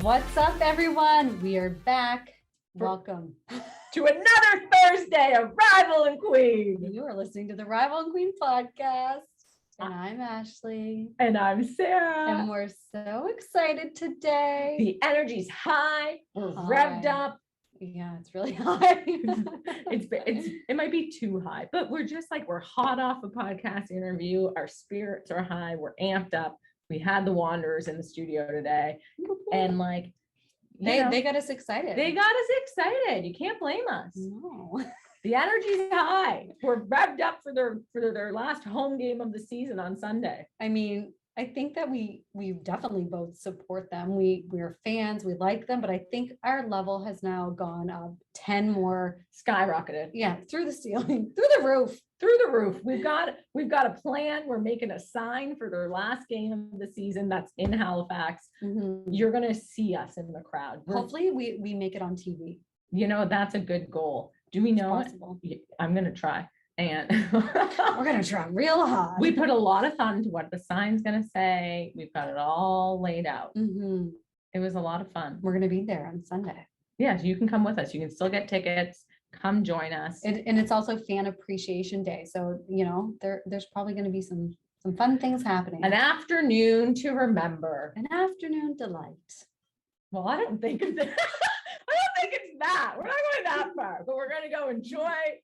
What's up, everyone? We are back. Welcome to another Thursday of Rival and Queen. You are listening to the Rival and Queen podcast. And I'm Ashley. And I'm Sarah. And we're so excited today. The energy's high. We're revved up. Yeah, it's really high. It might be too high, but we're hot off a podcast interview. Our spirits are high. We're amped up. We had the Wanderers in the studio today, and they got us excited. They got us excited. You can't blame us. No. The energy's high. We're revved up for their last home game of the season on Sunday. I mean, I think that we definitely both support them. We're fans, we like them, but I think our level has now gone up 10 more. Skyrocketed. Yeah, through the ceiling, through the roof. Through the roof. We've got a plan. We're making a sign for their last game of the season. That's in Halifax. Mm-hmm. You're gonna see us in the crowd. Hopefully we make it on TV. You know, that's a good goal. Do we know it's possible? I'm gonna try. And we're gonna try real hard. We put a lot of thought into what the sign's gonna say. We've got it all laid out. Mm-hmm. It was a lot of fun. We're gonna be there on Sunday. Yes, you can come with us. You can still get tickets. Come join us. And it's also Fan Appreciation Day. So, you know, there's probably going to be some fun things happening. An afternoon to remember. An afternoon delight. Well, I don't think it's that. We're not going that far, but we're going to go enjoy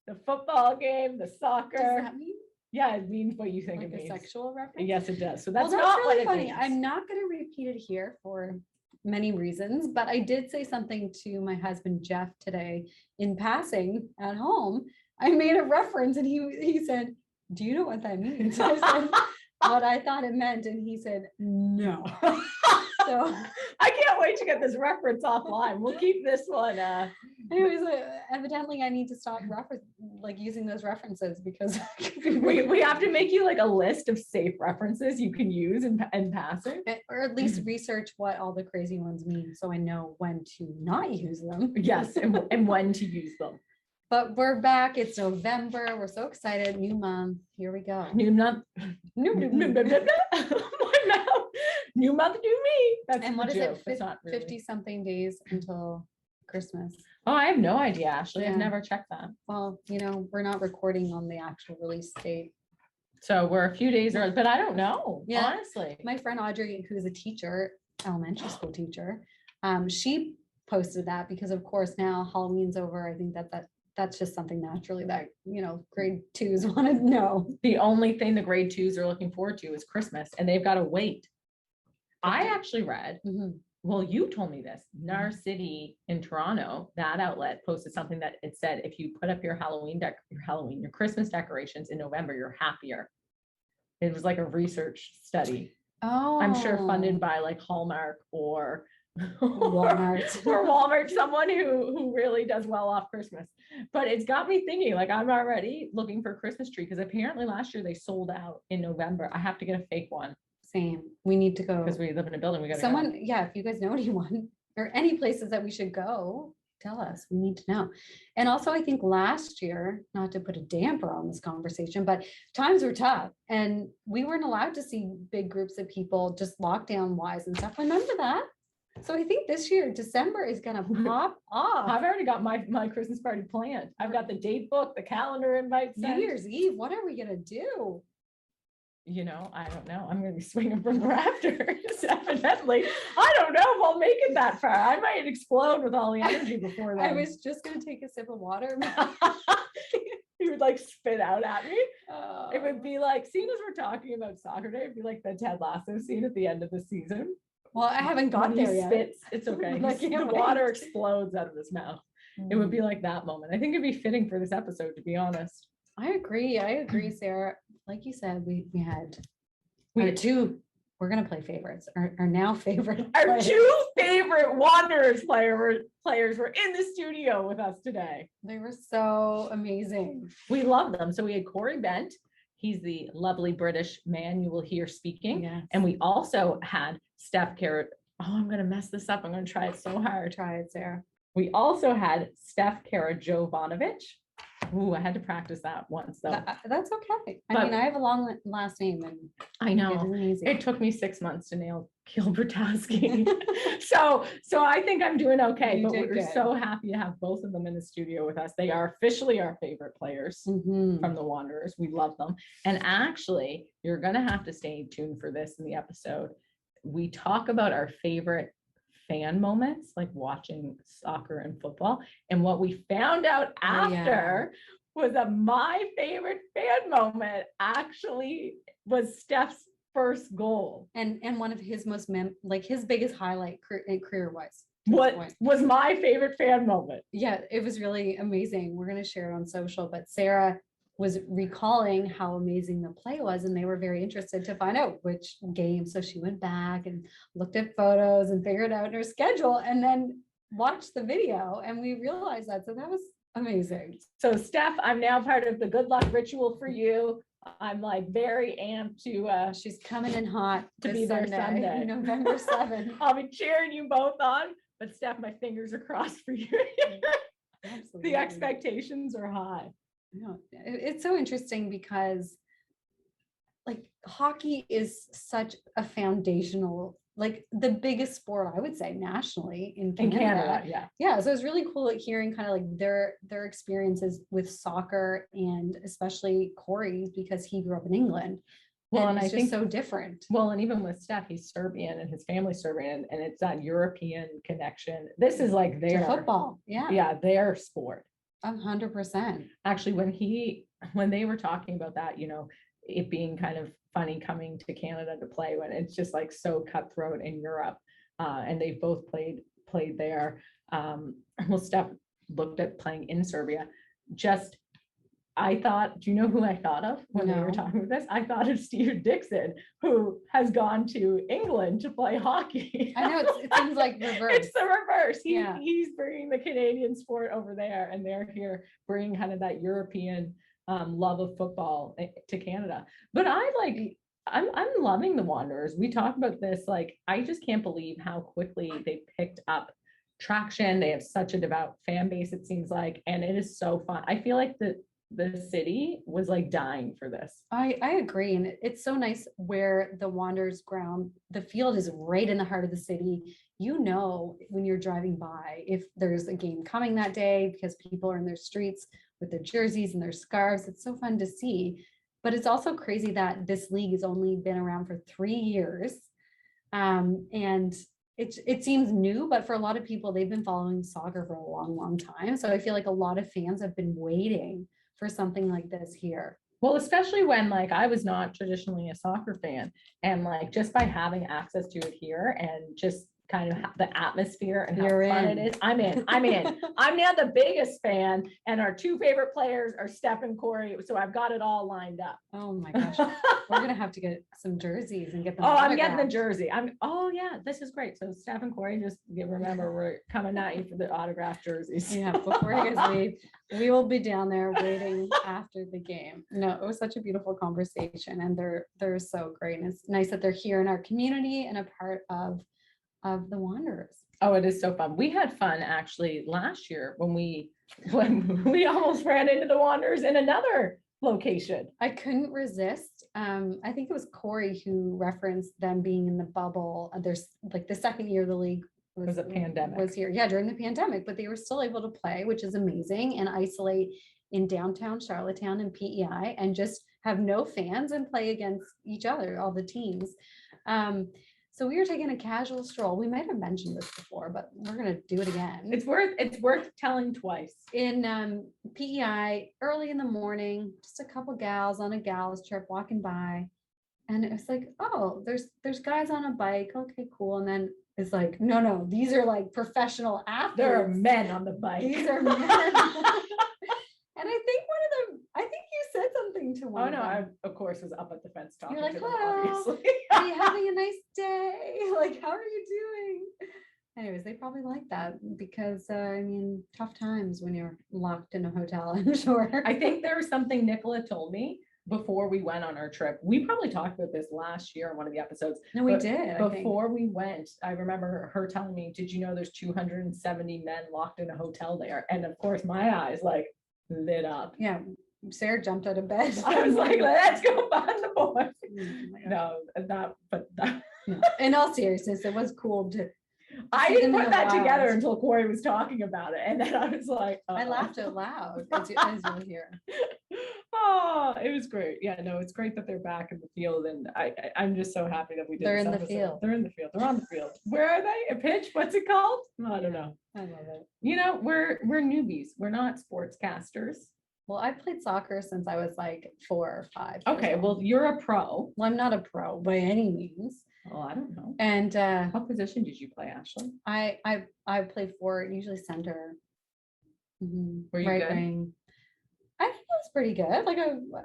the football game, the soccer. Does that mean? Yeah, it means what you think like it means. A sexual reference? Yes, it does. So that's not really what funny. Means. I'm not going to repeat it here for many reasons, but I did say something to my husband Jeff today in passing at home. I made a reference and he said, "Do you know what that means?" I said what I thought it meant, and he said no. So I can't wait to get this reference offline. We'll keep this one. Anyways, evidently I need to stop using those references because we have to make you like a list of safe references you can use in passing, or at least research what all the crazy ones mean so I know when to not use them. Yes, and when to use them. But we're back. It's November. We're so excited. New month. Here we go. New month. New month, new me. That's and what is joke. it? 50 something days until Christmas. Oh, I have no idea, Ashley. Yeah. I've never checked that. Well, you know, we're not recording on the actual release date. So we're a few days early, but I don't know. Yeah. Honestly. My friend Audrey, who's a teacher, elementary school teacher, she posted that because of course now Halloween's over. I think that's just something naturally that, you know, grade twos want to know. The only thing the grade twos are looking forward to is Christmas, and they've got to wait. I actually read, well, you told me this, Nar City in Toronto, that outlet posted something that it said, if you put up your your Christmas decorations in November, you're happier. It was like a research study. Oh, I'm sure funded by like Hallmark or Walmart or Walmart, someone who really does well off Christmas. But it's got me thinking, like, I'm already looking for a Christmas tree because apparently last year they sold out in November. I have to get a fake one. Same. We need to go because we live in a building. We got someone. Go. Yeah, if you guys know anyone or any places that we should go, tell us. We need to know. And also, I think last year, not to put a damper on this conversation, but times were tough, and we weren't allowed to see big groups of people, just lockdown wise and stuff. Remember that? So I think this year, December is gonna pop off. I've already got my Christmas party planned. I've got the date book, the calendar invites. New Year's Eve. What are we gonna do? You know, I don't know. I'm going to be swinging from the rafters, evidently. I don't know if I'll make it that far. I might explode with all the energy before that. I was just going to take a sip of water. You would like spit out at me. It would be like, seeing as we're talking about soccer day, it'd be like the Ted Lasso scene at the end of the season. Well, I haven't got there yet. Spits. It's okay. The water explodes out of his mouth. It would be like that moment. I think it'd be fitting for this episode, to be honest. I agree, Sarah. Like you said, we had two. We're gonna play favorites. Our now favorite. Our players. Two favorite Wanderers players were in the studio with us today. They were so amazing. We love them. So we had Cory Bent. He's the lovely British man you will hear speaking. Yes. And we also had Steph Karajovanovic. Oh, I'm gonna mess this up. I'm gonna try it so hard. Try it, Sarah. We also had Steph Karajovanovic. Ooh, I had to practice that once though. That's okay. I But- mean, I have a long last name and I it know. isn't easy. It took me 6 months to nail Gilbertowski. So I think I'm doing okay, You but did we're good. so happy to have both of them in the studio with us. They are officially our favorite players Mhm. from the Wanderers. We love them. And actually, you're going to have to stay tuned for this in the episode. We talk about our favorite fan moments, like watching soccer and football. And what we found out Oh, yeah. after was that my favorite fan moment actually was Steph's first goal. And one of his most his biggest highlight career wise. What was my favorite fan moment? Yeah, it was really amazing. We're going to share it on social, but Sarah was recalling how amazing the play was, and they were very interested to find out which game. So she went back and looked at photos and figured out her schedule and then watched the video, and we realized that. So that was amazing. So Steph, I'm now part of the good luck ritual for you. I'm like very amped to She's coming in hot to this be there Sunday. November 7th. I'll be cheering you both on, but Steph, my fingers are crossed for you. Absolutely. The expectations are high. No, it's so interesting because like hockey is such a foundational, like the biggest sport, I would say, nationally in Canada. Yeah. Yeah, so it's really cool hearing kind of like their experiences with soccer, and especially Cory because he grew up in England. Well, and it's I just think so different. Well, and even with Steph, he's Serbian and his family's Serbian, and it's that European connection. This is like To their football, yeah, their sport. 100%. Actually, when they were talking about that, it being kind of funny coming to Canada to play when it's just like so cutthroat in Europe, and they've both played there. Well, Steph looked at playing in Serbia. I thought, do you know who I thought of when they were talking about this? I thought of Steve Dixon, who has gone to England to play hockey. I know it seems like reverse. It's the reverse. Yeah. He's bringing the Canadian sport over there, and they're here bringing kind of that European love of football to Canada. But I'm loving the Wanderers. We talked about this. Like, I just can't believe how quickly they picked up traction. They have such a devout fan base, it seems like, and it is so fun. I feel like the city was like dying for this. I agree. And it's so nice where the Wanderers ground, the field is right in the heart of the city. When you're driving by, if there's a game coming that day, because people are in their streets with their jerseys and their scarves. It's so fun to see. But it's also crazy that this league has only been around for 3 years. And it seems new, but for a lot of people, they've been following soccer for a long, long time. So I feel like a lot of fans have been waiting for something like this here. Well, especially when like I was not traditionally a soccer fan, and like just by having access to it here and just kind of the atmosphere and how fun it is, I'm in. I'm now the biggest fan, and our two favorite players are Steph and Cory, so I've got it all lined up. Oh my gosh, we're gonna have to get some jerseys and get them. I'm getting the jersey. This is great. So Steph and Cory, remember we're coming at you for the autographed jerseys. Yeah, before you guys leave, we will be down there waiting after the game. No, it was such a beautiful conversation, and they're so great, and it's nice that they're here in our community and a part of the Wanderers. Oh, it is so fun. We had fun actually last year when we almost ran into the Wanderers in another location. I couldn't resist. I think it was Cory who referenced them being in the bubble. There's like the second year of the league was a pandemic. Was here, yeah, during the pandemic, but they were still able to play, which is amazing, and isolate in downtown Charlottetown and PEI and just have no fans and play against each other, all the teams. So we were taking a casual stroll. We might have mentioned this before, but we're going to do it again. It's worth telling twice. In PEI, early in the morning, just a couple gals on a gals trip walking by. And it was like, oh, there's guys on a bike. Okay, cool. And then it's like, no, these are like professional athletes. There are men on the bike. These are men. And I think you said something to one. Oh no, I of course was up at the fence talking. You're like, to them, hello, obviously. are you having a nice day? Like, how are you doing? Anyways, they probably like that because tough times when you're locked in a hotel, I'm sure. I think there was something Nicola told me before we went on our trip. We probably talked about this last year in one of the episodes. No, we did. Before we went, I remember her telling me, did you know there's 270 men locked in a hotel there? And of course my eyes like, lit up. Yeah. Sarah jumped out of bed. I was like, let's go find the boy. Oh No. No. In all seriousness, it was cool to. I see didn't them in put the that together wild. until Cory was talking about it. And then I was like, I uh-oh. laughed out loud as you'll hear. Oh, it was great. Yeah, no, it's great that they're back in the field. And I'm just so happy that we did They're this in the episode. field. They're in the field. They're on the field. Where are they? A pitch? What's it called? I don't know. I love it. You know, we're newbies. We're not sportscasters. Well, I played soccer since I was like 4 or 5. Okay, well, you're a pro. Well, I'm not a pro by any means. Oh, I don't know. And What position did you play, Ashley? I play forward, usually center. Were you right good? wing. I think I was pretty good. Like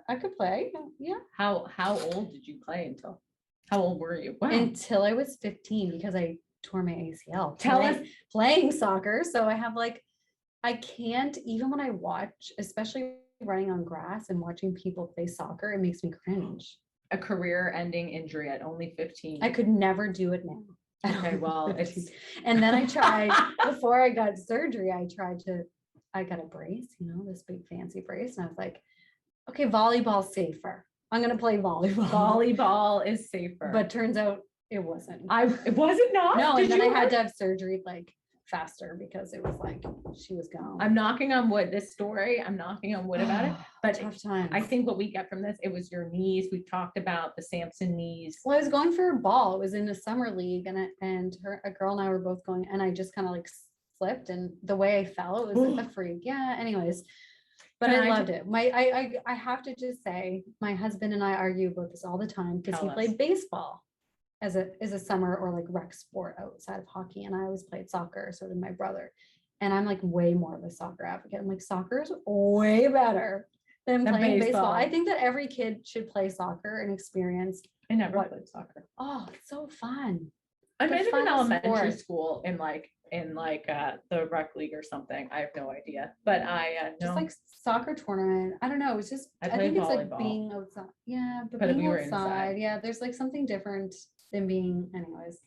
I could play. Yeah. How old did you play until? How old were you? Wow. Until I was 15 because I tore my ACL. Tell us. Playing soccer. So I have like, I can't, even when I watch, especially running on grass and watching people play soccer, it makes me cringe. A career-ending injury at only 15. I could never do it now. Okay, well, it's And then I tried, before I got surgery, I got a brace, this big fancy brace. And I was like, okay, volleyball's safer. I'm going to play volleyball. volleyball is safer. But turns out it wasn't. It wasn't not? No, Did and then you I had hurt? to have surgery like faster because it was like, she was gone. I'm knocking on wood. This story, I'm knocking on wood about it. But Tough time. I think what we get from this, it was your knees. We've talked about the Samson knees. Well, I was going for a ball. It was in a summer league, and a girl and I were both going, and I just kind of like slipped, and the way I fell, it was like a freak. Yeah. Anyways, but I loved it. I have to just say, my husband and I argue about this all the time because he played baseball as a summer or like rec sport outside of hockey, and I always played soccer. So did my brother, and I'm like way more of a soccer advocate. I'm like, soccer is way better than playing baseball. I think that every kid should play soccer and experience. I never played soccer. Oh, it's so fun. I might have been elementary sport. school in the rec league or something. I have no idea. But I Just like soccer tournament. I don't know. It's just I played think it's volleyball. like being outside. Yeah, but But being we were outside. inside. Yeah, there's like something different than being. Anyways,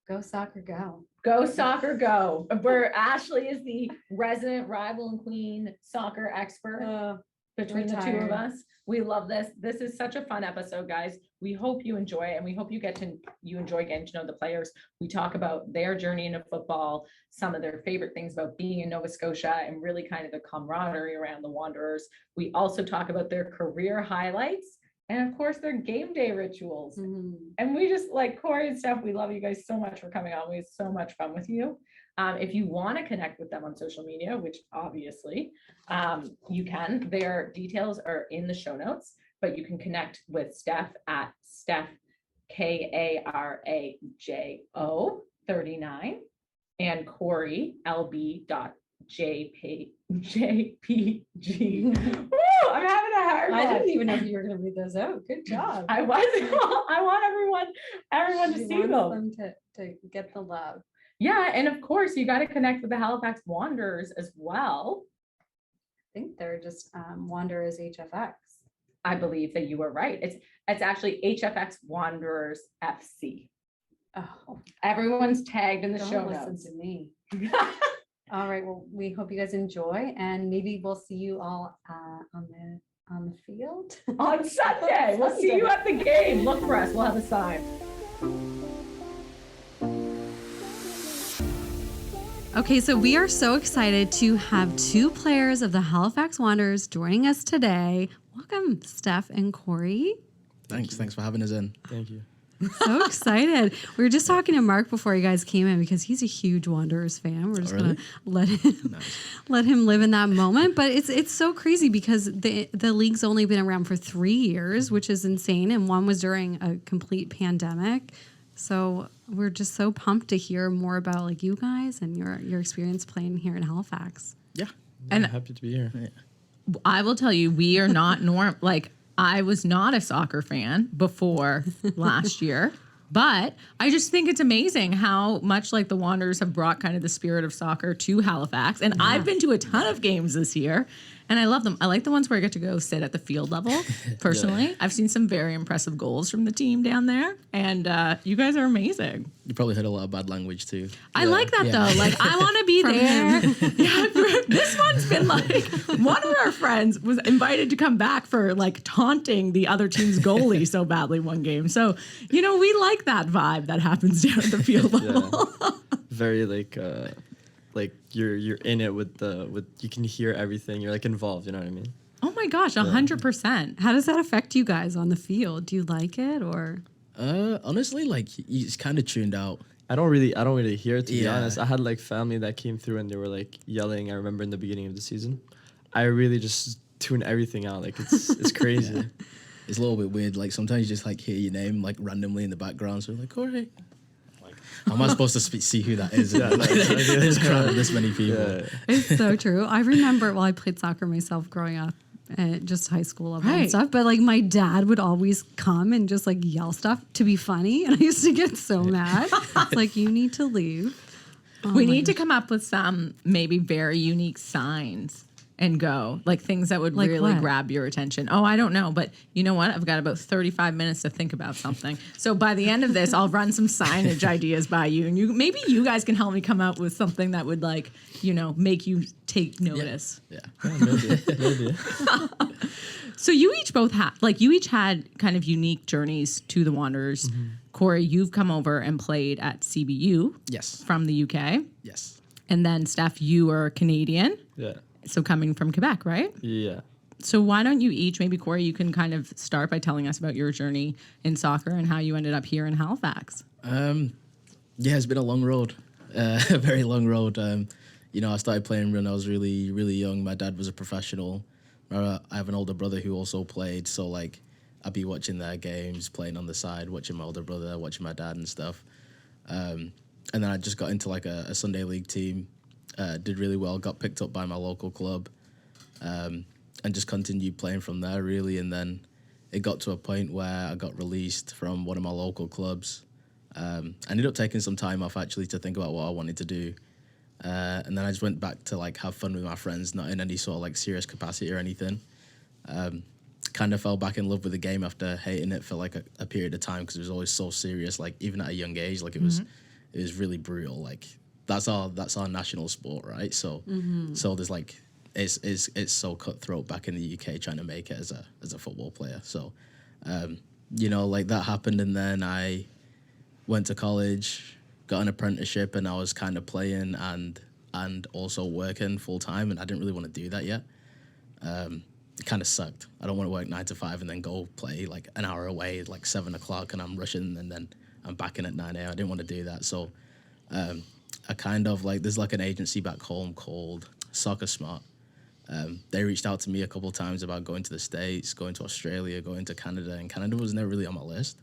go soccer, go. Go soccer, go. Where Ashley is the resident rival and queen soccer expert between the two of us. We love this. This is such a fun episode, guys. We hope you enjoy it, and we hope you enjoy getting to know the players. We talk about their journey into football, some of their favorite things about being in Nova Scotia, and really kind of the camaraderie around the Wanderers. We also talk about their career highlights and of course their game day rituals. And we just like Cory and Steph, we love you guys so much for coming on. We had so much fun with you. If you want to connect with them on social media, which obviously you can, their details are in the show notes, but you can connect with Steph at Steph Karajo 39 and Cory LB.jpg. Woo, I'm having a hard one. I didn't even know if you were going to read those out. Good job. I want everyone to see them. To get the love. Yeah, and of course you got to connect with the Halifax Wanderers as well. I think they're just Wanderers HFX. I believe that you were right. It's actually HFX Wanderers FC. Oh, everyone's tagged in the don't show listen notes. to me. All right. Well, we hope you guys enjoy, and maybe we'll see you all on the field on Sunday. We'll see you at the game. Look for us. We'll have a sign. Okay, so we are so excited to have two players of the Halifax Wanderers joining us today. Welcome, Steph and Cory. Thanks for having us in. Thank you. So excited. We were just talking to Mark before you guys came in because he's a huge Wanderers fan. We're just gonna let him live in that moment. But it's so crazy because the league's only been around for 3 years, which is insane, and one was during a complete pandemic. So we're just so pumped to hear more about like you guys and your experience playing here in Halifax. Yeah. And happy to be here. Yeah. I will tell you, we are not I was not a soccer fan before last year, but I just think it's amazing how much like the Wanderers have brought kind of the spirit of soccer to Halifax. And I've been to a ton of games this year. And I love them. I like the ones where I get to go sit at the field level, personally. I've seen some very impressive goals from the team down there. And you guys are amazing. You probably heard a lot of bad language too. I like that though. Like, I want to be there. Yeah, this one's been like, one of our friends was invited to come back for like taunting the other team's goalie so badly one game. So, we like that vibe that happens down at the field level. Very like you're in it with you can hear everything. You're like involved. You know what I mean? Oh my gosh, 100%. How does that affect you guys on the field? Do you like it or? Honestly, like it's kind of tuned out. I don't really hear it, to be Yeah. honest. I had like family that came through and they were like yelling. I remember in the beginning of the season, I really just tune everything out. Like it's crazy. It's a little bit weird. Like sometimes you just like hear your name like randomly in the background. So like, Cory. Like, how am I supposed to see who that is? Yeah, Like, this crowd of this many people. Yeah. It's so true. I remember, I played soccer myself growing up, just high school level and Right. stuff. But like my dad would always come and just like yell stuff to be funny, and I used to get so mad. It's like, you need to leave. We need to come up with some maybe very unique signs and go, like things that would Like really what? grab your attention. Oh, I don't know, but you know what? I've got about 35 minutes to think about something. So by the end of this, I'll run some signage ideas by you, and maybe you guys can help me come up with something that would like, make you take notice. Yeah. Maybe. So you each had kind of unique journeys to the Wanderers. Cory, you've come over and played at CBU Yes. from the UK. Yes. And then Steph, you are Canadian. Yeah. So coming from Quebec, right? Yeah. So why don't you each, maybe Cory, you can kind of start by telling us about your journey in soccer and how you ended up here in Halifax. Yeah, it's been a long road, a very long road. I started playing when I was really, really young. My dad was a professional. I have an older brother who also played, so like I'd be watching their games, playing on the side, watching my older brother, watching my dad and stuff. And then I just got into like a Sunday league team, did really well, got picked up by my local club, and just continued playing from there really. And then it got to a point where I got released from one of my local clubs. I ended up taking some time off actually to think about what I wanted to do. And then I just went back to like have fun with my friends, not in any sort of like serious capacity or anything. Kind of fell back in love with the game after hating it for like a period of time because it was always so serious. Like even at a young age, like it was really brutal. Like that's our national sport, right? So so there's like it's so cutthroat back in the UK trying to make it as a football player. So like that happened, and then I went to college, got an apprenticeship, and I was kind of playing and also working full time, and I didn't really want to do that yet. It kind of sucked. I don't want to work 9 to 5 and then go play like an hour away, like 7 o'clock, and I'm rushing, and then I'm back in at 9 a.m. I didn't want to do that. So I kind of like, there's like an agency back home called Soccer Smart. They reached out to me a couple of times about going to the States, going to Australia, going to Canada, and Canada was never really on my list.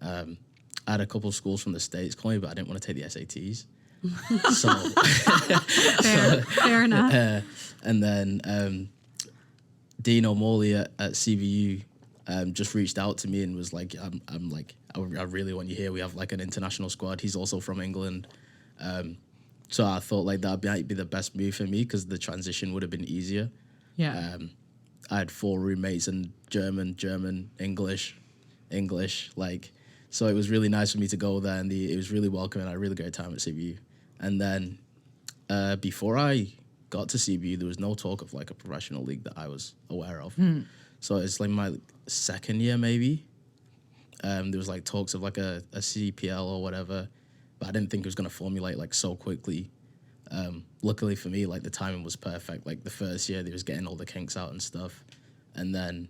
I had a couple of schools from the States call me, but I didn't want to take the SATs. So Fair enough. and then Dean O'Malley at CVU just reached out to me and was like, I'm like, I really want you here. We have like an international squad. He's also from England. So I thought like that might be the best move for me because the transition would have been easier. Yeah. I had 4 roommates and German, English, like, so it was really nice for me to go there, and it was really welcoming. I had a really great time at CBU. And then before I got to CBU, there was no talk of like a professional league that I was aware of. So it's like my second year maybe. There was like talks of like a CPL or whatever, but I didn't think it was going to formulate like so quickly. Luckily for me, like the timing was perfect. Like the first year, they was getting all the kinks out and stuff. And then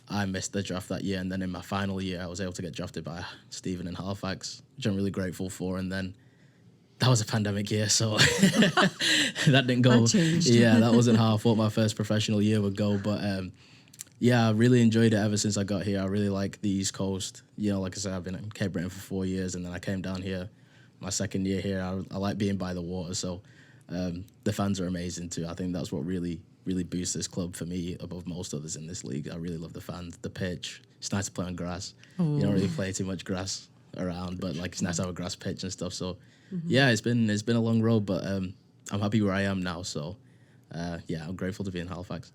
I missed the draft that year. And then in my final year, I was able to get drafted by Stephen in Halifax, which I'm really grateful for. And then that was a pandemic year, so that didn't go. That changed. Yeah, that wasn't how I thought my first professional year would go. But yeah, I really enjoyed it ever since I got here. I really like the East Coast. Like I said, I've been in Cape Breton for 4 years, and then I came down here my second year here. I like being by the water, so the fans are amazing too. I think that's what really boosts this club for me above most others in this league. I really love the fans, the pitch. It's nice to play on grass. You don't really play too much grass around, but like it's nice to have a grass pitch and stuff. So yeah, it's been a long road, but I'm happy where I am now. So yeah, I'm grateful to be in Halifax.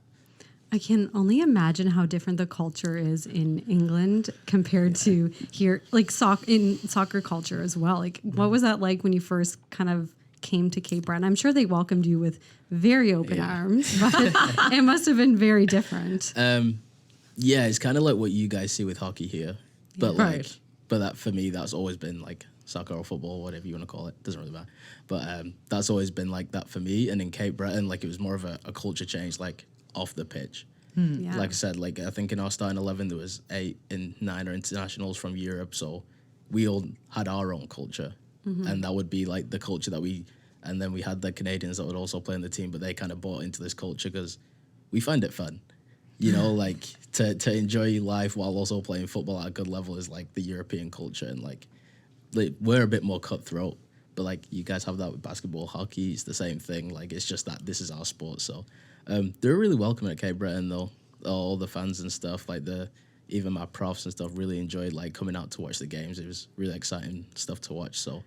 I can only imagine how different the culture is in England compared to here, like soccer culture as well. Like, what was that like when you first kind of came to Cape Breton? I'm sure they welcomed you with very open arms, but it must have been very different. Yeah, it's kind of like what you guys see with hockey here, but Right. but that for me, that's always been like soccer or football, whatever you want to call it, doesn't really matter. But that's always been like that for me. And in Cape Breton, like it was more of a culture change, like off the pitch. Yeah. Like I said, like I think in our starting 11 there was 8 and 9 are internationals from Europe, so we all had our own culture, and that would be like the culture that and then we had the Canadians that would also play in the team, but they kind of bought into this culture because we find it fun, you know, like to enjoy life while also playing football at a good level is like the European culture, and like we're a bit more cutthroat, but like you guys have that with basketball, hockey, it's the same thing. Like it's just that this is our sport, so. They're really welcome at Cape Breton though. All the fans and stuff, like even my profs and stuff really enjoyed like coming out to watch the games. It was really exciting stuff to watch. So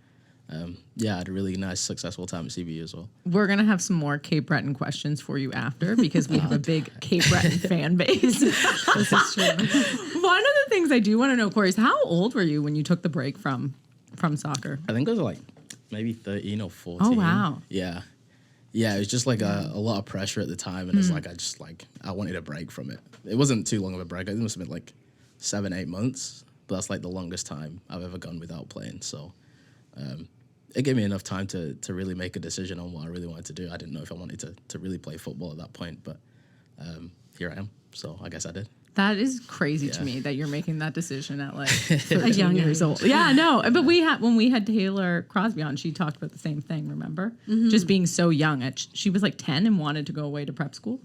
yeah, I had a really nice, successful time at CBU as well. We're going to have some more Cape Breton questions for you after because we have a big Cape Breton fan base. This is true. One of the things I do want to know, Cory, is how old were you when you took the break from soccer? I think I was like maybe 13 or 14. Oh, wow. Yeah. Yeah, it was just like a lot of pressure at the time, and it's like I wanted a break from it. It wasn't too long of a break. It must have been like 7-8 months, but that's like the longest time I've ever gone without playing. So it gave me enough time to really make a decision on what I really wanted to do. I didn't know if I wanted to really play football at that point, but here I am. So I guess I did. That is crazy to me that you're making that decision at like A 13 young years old. Yeah, no, but when we had Taylor Crosby on, she talked about the same thing. Remember, just being so young. She was like 10 and wanted to go away to prep school.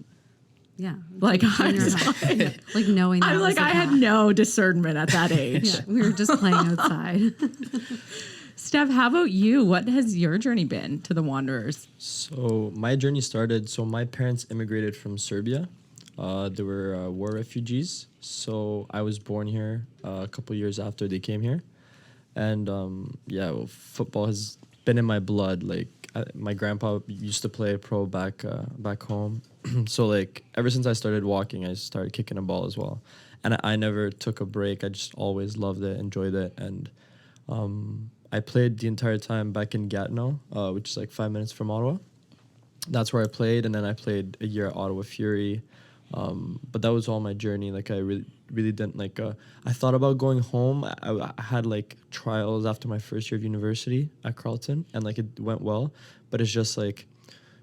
Yeah. Like I Junior was high. like, Like knowing that I'm was like the I had path. no discernment at that age. Yeah, we were just playing outside. Steph, how about you? What has your journey been to the Wanderers? So my journey started. So my parents immigrated from Serbia. They were war refugees. So I was born here a couple years after they came here, and football has been in my blood. Like my grandpa used to play pro back home, so like ever since I started walking, I started kicking a ball as well, and I never took a break. I just always loved it, enjoyed it, and I played the entire time back in Gatineau, which is like 5 minutes from Ottawa. That's where I played, and then I played a year at Ottawa Fury. But that was all my journey. Like I really didn't like. I thought about going home. I had like trials after my first year of university at Carleton, and like it went well. But it's just like,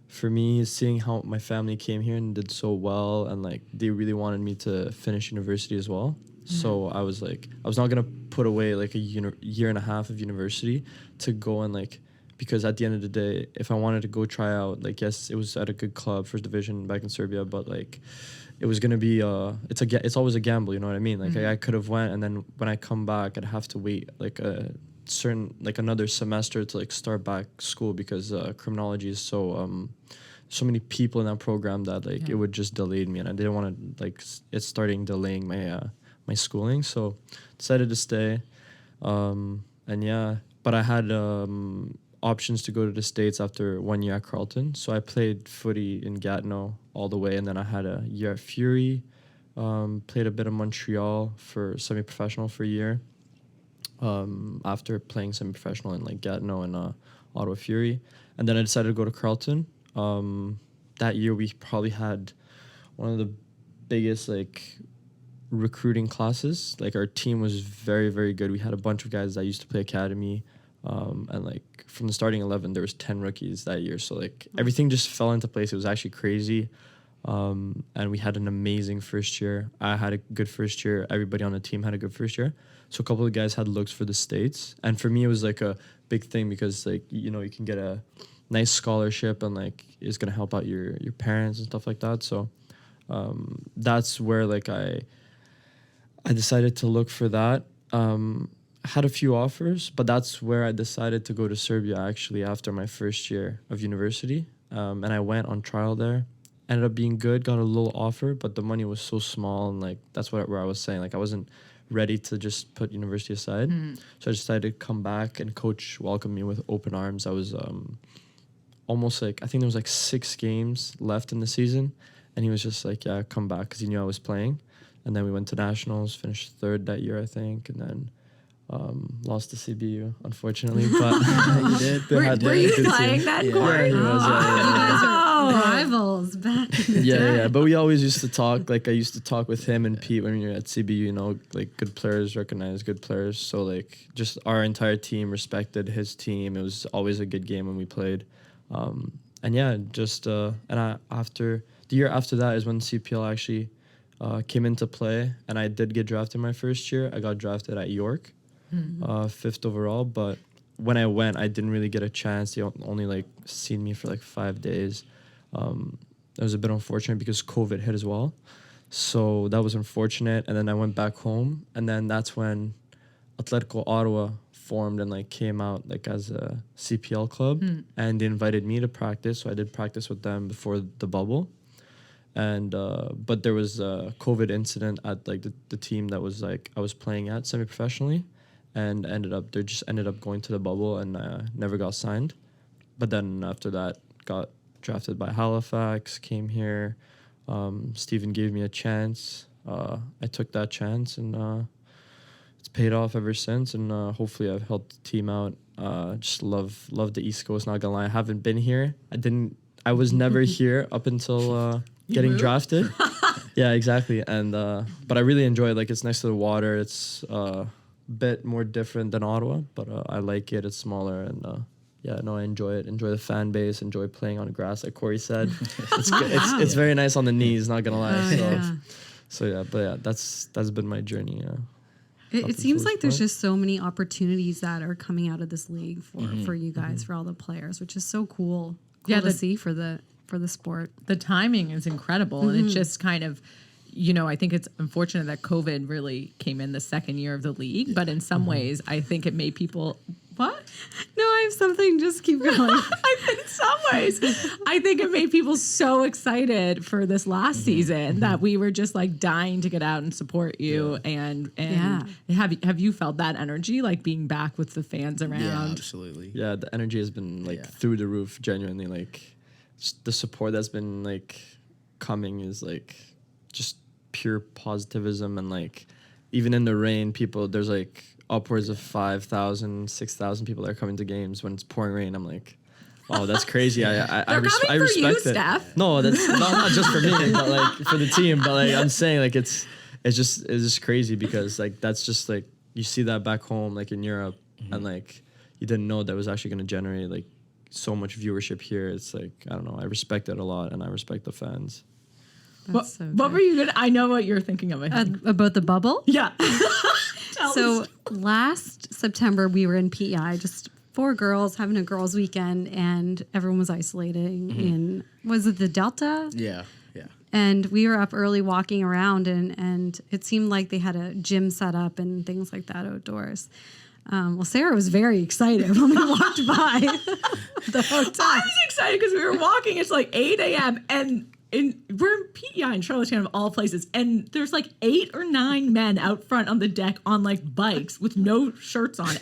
for me, seeing how my family came here and did so well, and like they really wanted me to finish university as well. So I was like, I was not gonna put away like a year and a half of university to go and like. Because at the end of the day, if I wanted to go try out, like, yes, it was at a good club, first division back in Serbia, but like, it was gonna be it's always a gamble, you know what I mean? Like, I could have went, and then when I come back, I'd have to wait like another semester to like start back school because criminology is so many people in that program that like it would just delay me, and I didn't want to like it starting delaying my schooling, so decided to stay, but I had options to go to the States after 1 year at Carleton. So I played footy in Gatineau all the way, and then I had a year at Fury, played a bit of Montreal for semi-professional for a year, after playing semi-professional in like Gatineau and Ottawa Fury. And then I decided to go to Carleton. That year we probably had one of the biggest like recruiting classes. Like our team was very, very good. We had a bunch of guys that used to play academy. And like from the starting 11, there was 10 rookies that year. So like everything just fell into place. It was actually crazy. And we had an amazing first year. I had a good first year. Everybody on the team had a good first year. So a couple of guys had looks for the States. And for me, it was like a big thing because like, you know, you can get a nice scholarship and like it's going to help out your parents and stuff like that. So that's where like I decided to look for that. Had a few offers, but that's where I decided to go to Serbia actually after my first year of university. And I went on trial there. Ended up being good, got a little offer, but the money was so small, and like that's where I was saying, like I wasn't ready to just put university aside. So I decided to come back, and coach welcomed me with open arms. I was almost like, I think there was like 6 games left in the season, and he was just like, yeah, come back, because he knew I was playing. And then we went to nationals, finished third that year, I think, and then lost to CBU, unfortunately. But You did. Were you playing that, Cory? Yeah, he was, You guys Oh. are rivals back in the yeah, day. yeah. But we always used to talk. Like I used to talk with him and Pete when you're at CBU. You know, like good players recognize good players. So like just our entire team respected his team. It was always a good game when we played. And yeah, just after the year after that is when CPL actually came into play, and I did get drafted my first year. I got drafted at York, 5th overall. But when I went, I didn't really get a chance. They only like seen me for like 5 days. It was a bit unfortunate because COVID hit as well. So that was unfortunate. And then I went back home, and then that's when Atletico Ottawa formed and like came out like as a CPL club, and they invited me to practice. So I did practice with them before the bubble. And but there was a COVID incident at like the team that was like I was playing at semi-professionally, and ended up going to the bubble and never got signed. But then after that, got drafted by Halifax, came here. Stephen gave me a chance. I took that chance, and it's paid off ever since. And hopefully I've helped the team out. Just love the East Coast. Not gonna lie, I haven't been here. I was never here up until getting drafted. Yeah, exactly. And but I really enjoy it. Like it's next to the water. It's a bit more different than Ottawa, but I like it. It's smaller, and yeah, no, I enjoy it. Enjoy the fan base. Enjoy playing on grass, like Cory said. It's very nice on the knees. Not gonna lie. So yeah, but yeah, that's been my journey. Yeah. It seems like there's just so many opportunities that are coming out of this league for you guys, for all the players, which is so cool. To see for the sport. The timing is incredible, and it's just kind of, I think it's unfortunate that COVID really came in the second year of the league, but in some ways, I think it made people. What? No, I have something. Just keep going. In some ways, I think it made people so excited for this last season that we were just like dying to get out and support you. And have you felt that energy, like being back with the fans around? Yeah, absolutely. Yeah, the energy has been like through the roof. Genuinely, like just the support that's been like coming is like just pure positivism, and like even in the rain, there's like upwards of 5,000, 6,000 people that are coming to games when it's pouring rain. I'm like, oh, that's crazy. I respect it. Steph. No, that's not just for me, but like for the team. But like I'm saying, like it's just crazy because like that's just like you see that back home, like in Europe, and like you didn't know that was actually going to generate like so much viewership here. It's like I don't know. I respect it a lot, and I respect the fans. What were you gonna? I know what you're thinking of. About the bubble? Yeah. So last September we were in PEI, just 4 girls having a girls' weekend, and everyone was isolating in, was it the Delta? Yeah. And we were up early walking around, and it seemed like they had a gym set up and things like that outdoors. Well, Sarah was very excited when we walked by the hotel. I was excited because we were walking. It's like 8 a.m. and we're in PEI in Charlottetown of all places, and there's like 8 or 9 men out front on the deck on like bikes with no shirts on.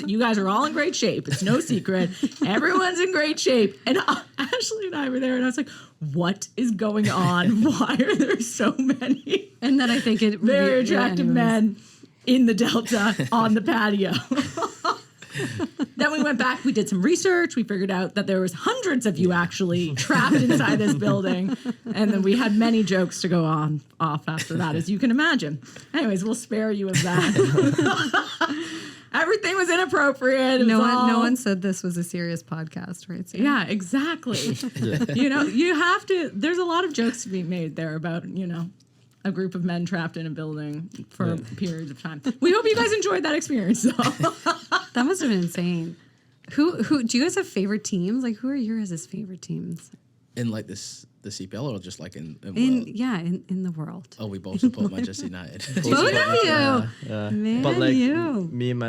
You guys are all in great shape. It's no secret. Everyone's in great shape. And Ashley and I were there, and I was like, what is going on? Why are there so many? And then I think very attractive men in the Delta on the patio. Then we went back, we did some research, we figured out that there was hundreds of you actually trapped inside this building, and then we had many jokes to go off after that, as you can imagine. Anyways, we'll spare you of that. Everything was inappropriate. No one said this was a serious podcast, right? Sarah? Yeah, exactly. You have to, there's a lot of jokes to be made there about, a group of men trapped in a building for periods of time. We hope you guys enjoyed that experience, though. That must have been insane. Who do you guys have favorite teams? Like, who are your guys' favorite teams? In like the CPL or just like in world? In the world. Oh, we both support Manchester United. Both of you. Yeah. Man, but like you. me and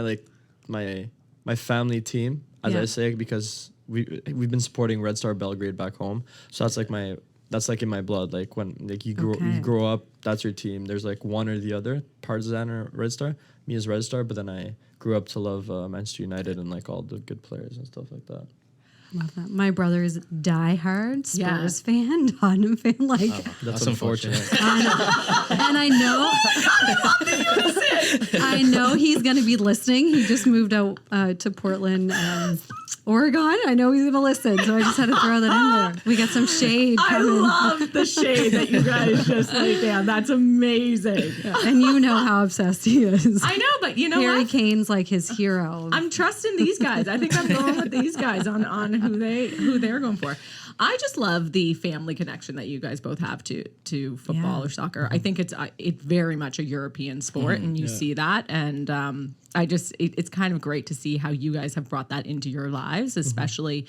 my family team, as I say, because we've been supporting Red Star Belgrade back home. So that's like in my blood. Like when like you grow up, that's your team. There's like one or the other, Partizan or Red Star. Me is Red Star, but then I grew up to love Manchester United and like all the good players and stuff like that. Love that. My brother's diehard Spurs Yeah. fan, Tottenham fan. Like, That's unfortunate. and I know he's going to be listening. He just moved out to Portland, Oregon. I know he's going to listen, so I just had to throw that in there. We got some shade I coming. love the shade that you guys just laid down. That's amazing. And you know how obsessed he is. I know, but you know Harry what? Kane's like his hero. I'm trusting these guys. I think I'm going with these guys on who they're going for. I just love the family connection that you guys both have to football Yeah. or soccer. I think it's very much a European sport, and you see that. And it's kind of great to see how you guys have brought that into your lives, especially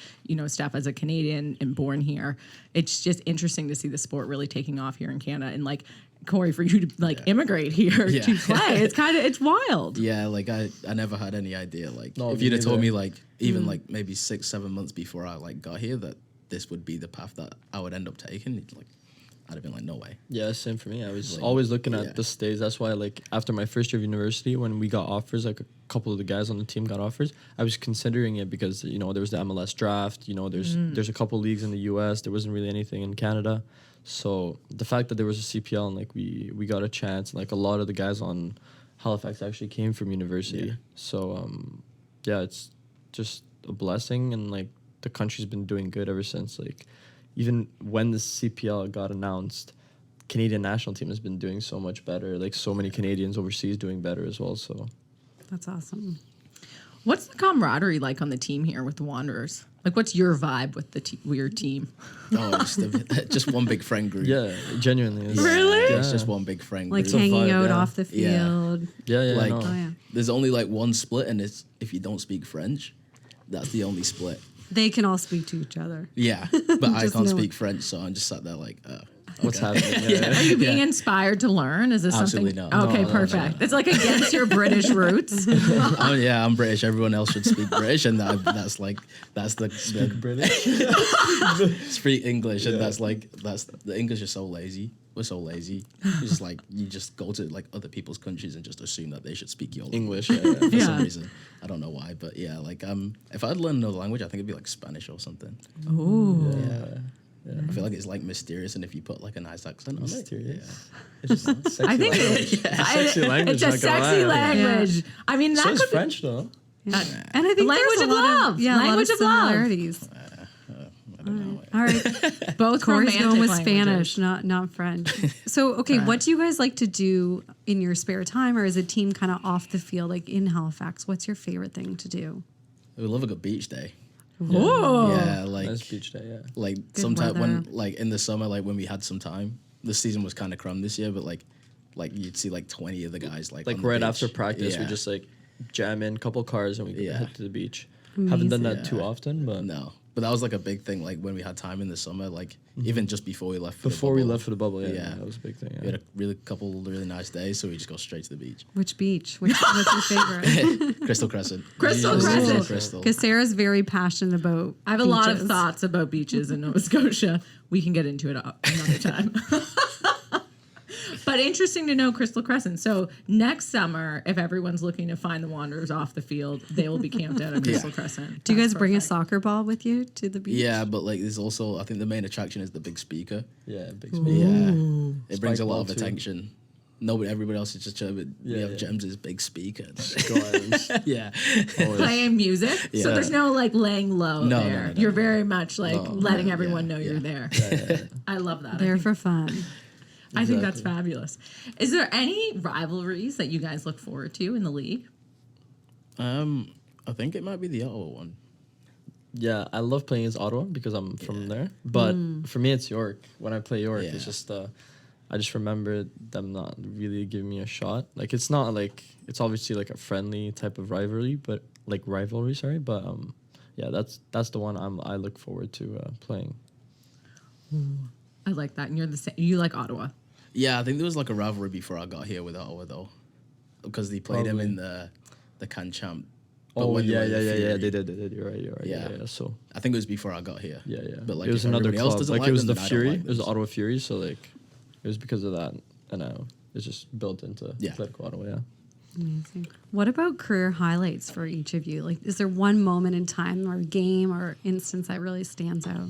Steph as a Canadian and born here. It's just interesting to see the sport really taking off here in Canada, and like Cory, for you to immigrate here to play. It's wild. Yeah, like I never had any idea. Like No, if me you'd have told neither. me like even like maybe 6-7 months before I like got here that this would be the path that I would end up taking, like I'd have been like, no way. Yeah, same for me. I was Like, always looking yeah. at the States. That's why, like, after my first year of university, when we got offers, like a couple of the guys on the team got offers, I was considering it because, there was the MLS draft, there's a couple leagues in the US. There wasn't really anything in Canada. So the fact that there was a CPL and, like, we got a chance, and, like, a lot of the guys on Halifax actually came from university. Yeah. So, it's just a blessing, and, like, the country's been doing good ever since, like, even when the CPL got announced, Canadian national team has been doing so much better. Like so many Canadians overseas doing better as well. So That's awesome. What's the camaraderie like on the team here with the Wanderers? Like, what's your vibe with with your team? Oh, just one big friend group. yeah, genuinely. It's, Really? Yeah. It's just one big friend Like group. hanging vibe, out yeah. off the Yeah. field. Yeah, like no. Oh, yeah. there's only like one split, and it's if you don't speak French, that's the only split. They can all speak to each other. Yeah, but I Just can't know- speak French, so I'm just sat there like, What's happening? Yeah. Are you being inspired to learn? Is this Absolutely something? not. Okay, No, no, perfect. It's like against your British roots. I'm British. Everyone else should speak British, and that's the British speak English, and that's the English is so lazy. We're so lazy. It's just like you just go to like other people's countries and just assume that they should speak your language. English. Yeah. For some Yeah. reason. I don't know why, but yeah, like if I'd learn another language, I think it'd be like Spanish or something. Ooh. Yeah. I feel like it's like mysterious, and if you put like a nice accent on it, Mysterious. It's just sexy I think language. it's Sexy language, a not gonna sexy lie. language. I mean, that So is could be French though. And I think The language there's a of lot love. a lot Language of of love. similarities. I don't know. All right. both Corey's romantic going with languages. Spanish, not French. So, okay, what do you guys like to do in your spare time, or is a team kind of off the field, like in Halifax? What's your favorite thing to do? We love a good beach day. Ooh. Yeah, like Nice beach day. Yeah. like sometimes weather. when like in the summer, like when we had some time, the season was kind of crammed this year, but like you'd see like 20 of the guys like Like on the right beach. after practice, we Yeah. just like jam in a couple cars and we Yeah. head to the beach. Haven't done that too Yeah. often, but No, but that was like a big thing. Like when we had time in the summer, like even just before we left. For the before we bubble, left for the bubble, yeah, Yeah. that was a big thing. we Yeah. had a couple really nice days, so we just go straight to the beach. Which beach? What's your favorite? Crystal Crescent. Crystal Usually it's Crescent. Crystal. Because Sarah's very passionate about. I have a lot of beaches. thoughts about beaches in Nova Scotia. We can get into it another time. But interesting to know Crystal Crescent. So next summer, if everyone's looking to find the Wanderers off the field, they will be camped out at Crystal Crescent. Do you guys That's bring a perfect. soccer ball with you to the beach? Yeah, but like there's also I think the main attraction is the big speaker. Yeah, big Yeah, it brings a Spike lot ball of too. attention. Everybody else is just chill, but we Yeah, have yeah. James' big speaker. Go Islands. Yeah. Playing music. So Yeah. there's no like laying low No, there. no, no, You're no. very much like No, letting no, everyone yeah, know you're yeah. there. I love that. There for fun. I think that's fabulous. Is there any rivalries that you guys look forward to in the league? I think it might be the Ottawa one. Yeah, I love playing as Ottawa because I'm from there. But for me, it's York. When I play York, Yeah. it's just I just remember them not really giving me a shot. Like it's not like it's obviously like a friendly type of rivalry, but like rivalry, sorry. But yeah, that's the one I look forward to playing. I like that. And you're the same. You like Ottawa. Yeah, I think there was like a rivalry before I got here with Ottawa though, because they played him in the Can Champ. But Oh when they yeah, were in yeah, the yeah, yeah. Fury, They did. You're right. Yeah. Yeah. So I think it was before I got here. yeah. But like it was if another everybody else club. doesn't Like like it was them, the then I don't Fury. like It was the them. Ottawa Fury. So like it was because of that, and it's just built into Yeah. Atletico Ottawa. Yeah. Amazing. What about career highlights for each of you? Like, is there one moment in time or game or instance that really stands out?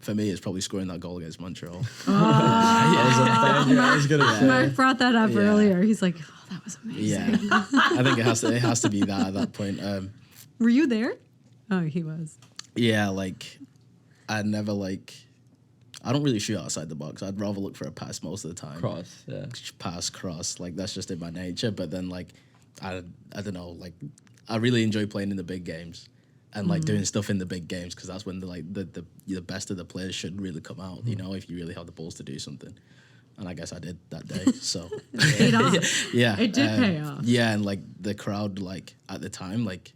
For me, it's probably scoring that goal against Montreal. I was gonna say. Mark brought that up Yeah. earlier. He's like, oh, that was amazing. Yeah, I think it has to be that at that point. Were you there? Oh, he was. Yeah, like I never like. I don't really shoot outside the box. I'd rather look for a pass most of the time. Cross, yeah. Pass, cross, like that's just in my nature. But then like, I don't know, like I really enjoy playing in the big games and like doing stuff in the big games because that's when the best of the players should really come out. You know, if you really have the balls to do something. And I guess I did that day. So It paid off. yeah, It did pay off. Yeah, and like the crowd, like at the time, like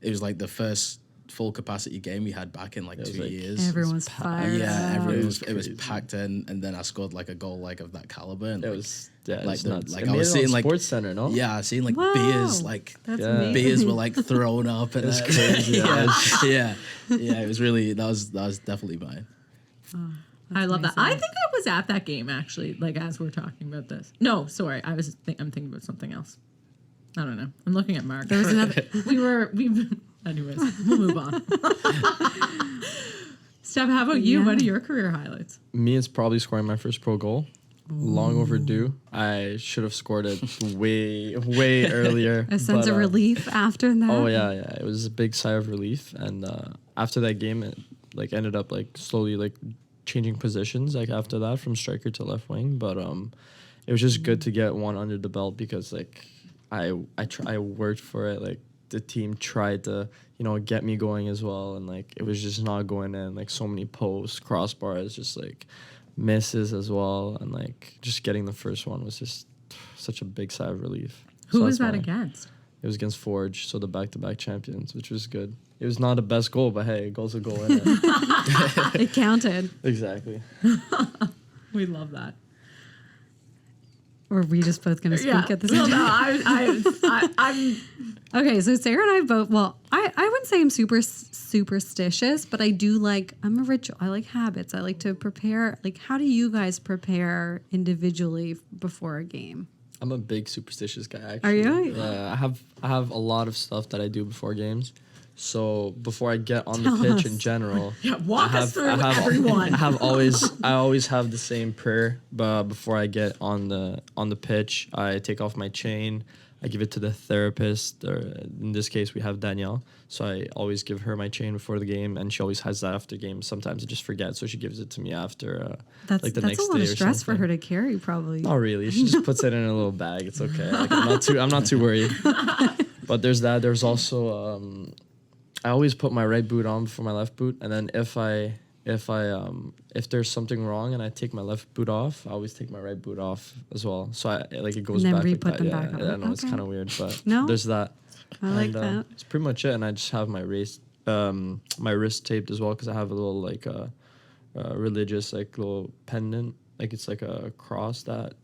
it was like the first full capacity game we had back in like 2 like years. Everyone's fired Yeah, up. it was packed in, and then I scored like a goal like of that caliber. And It like, was yeah, like it's the- nuts. like It I made was it on seeing, like- Sports Center, no? yeah, I seen like Wow. beers, like That's Yeah. amazing. beers were like thrown up, and It's crazy. yeah, yeah. It was really that was definitely mine. I love that. amazing. I think I was at that game actually, like as we're talking about this. No, sorry, I'm thinking about something else. I don't know. I'm looking at Mark. There was another. Anyways, we'll move on. Steph, how about you? Yeah. What are your career highlights? Me, it's probably scoring my first pro goal. Long overdue. I should have scored it way earlier. A sense but, of relief after that. Oh yeah. It was a big sigh of relief, and after that game, it like ended up like slowly like changing positions like after that from striker to left wing. But it was just good to get one under the belt because like I worked for it. Like the team tried to get me going as well, and like it was just not going in. Like so many posts, crossbars, just like misses as well, and like just getting the first one was just such a big sigh of relief. Who So was that's that mine. against? It was against Forge, so the back-to-back champions, which was good. It was not the best goal, but hey, a goal's a goal, isn't it? It counted. Exactly. We love that. Or are we just both going to speak at the same Well, time? no, I'm Okay, so Sarah and I both, well, I wouldn't say I'm super superstitious, but I do I'm a ritual. I like habits. I like to prepare. Like, how do you guys prepare individually before a game? I'm a big superstitious guy, Are actually. you? Yeah, I have a lot of stuff that I do before games. So before I get on Tell the pitch us. in general, walk us through everyone. I always have the same prayer, but before I get on the pitch, I take off my chain. I give it to the therapist, or in this case, we have Danielle. So I always give her my chain before the game, and she always has that after game. Sometimes I just forget, so she gives it to me after, That's like the that's next a lot day of or stress for something. her to carry, probably. Not really. She just puts it in a little bag. It's okay. Like, I'm not too worried. But there's that. There's also I always put my right boot on before my left boot, and then if there's something wrong and I take my left boot off, I always take my right boot off as well. So it goes And then back like re-put that. them Yeah, back on. I know it's Okay. kind of weird, but No, there's that. I like And, that. It's pretty much it, and I just have my my wrist taped as well because I have a little like religious like little pendant, like it's like a cross that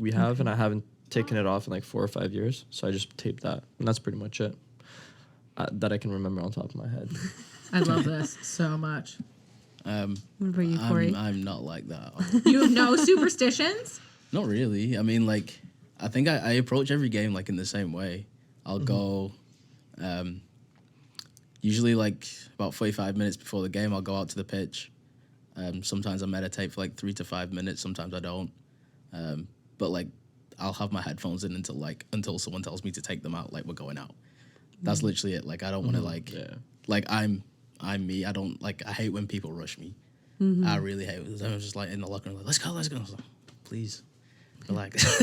we have, and I haven't taken it off in like 4 or 5 years, so I just taped that, and that's pretty much it that I can remember on top of my head. I love this so much. What about you, Cory? I'm not like that. You have no superstitions? Not really. I mean, like, I think I approach every game like in the same way. I'll go, usually like about 45 minutes before the game, I'll go out to the pitch. Sometimes I meditate for like 3 to 5 minutes. Sometimes I don't. But like, I'll have my headphones in until someone tells me to take them out. Like, we're going out. That's literally it. Like, I don't want to like I'm me. I don't I hate when people rush me. I really hate it. I'm just like in the locker room, like, let's go. I was like, please, relax.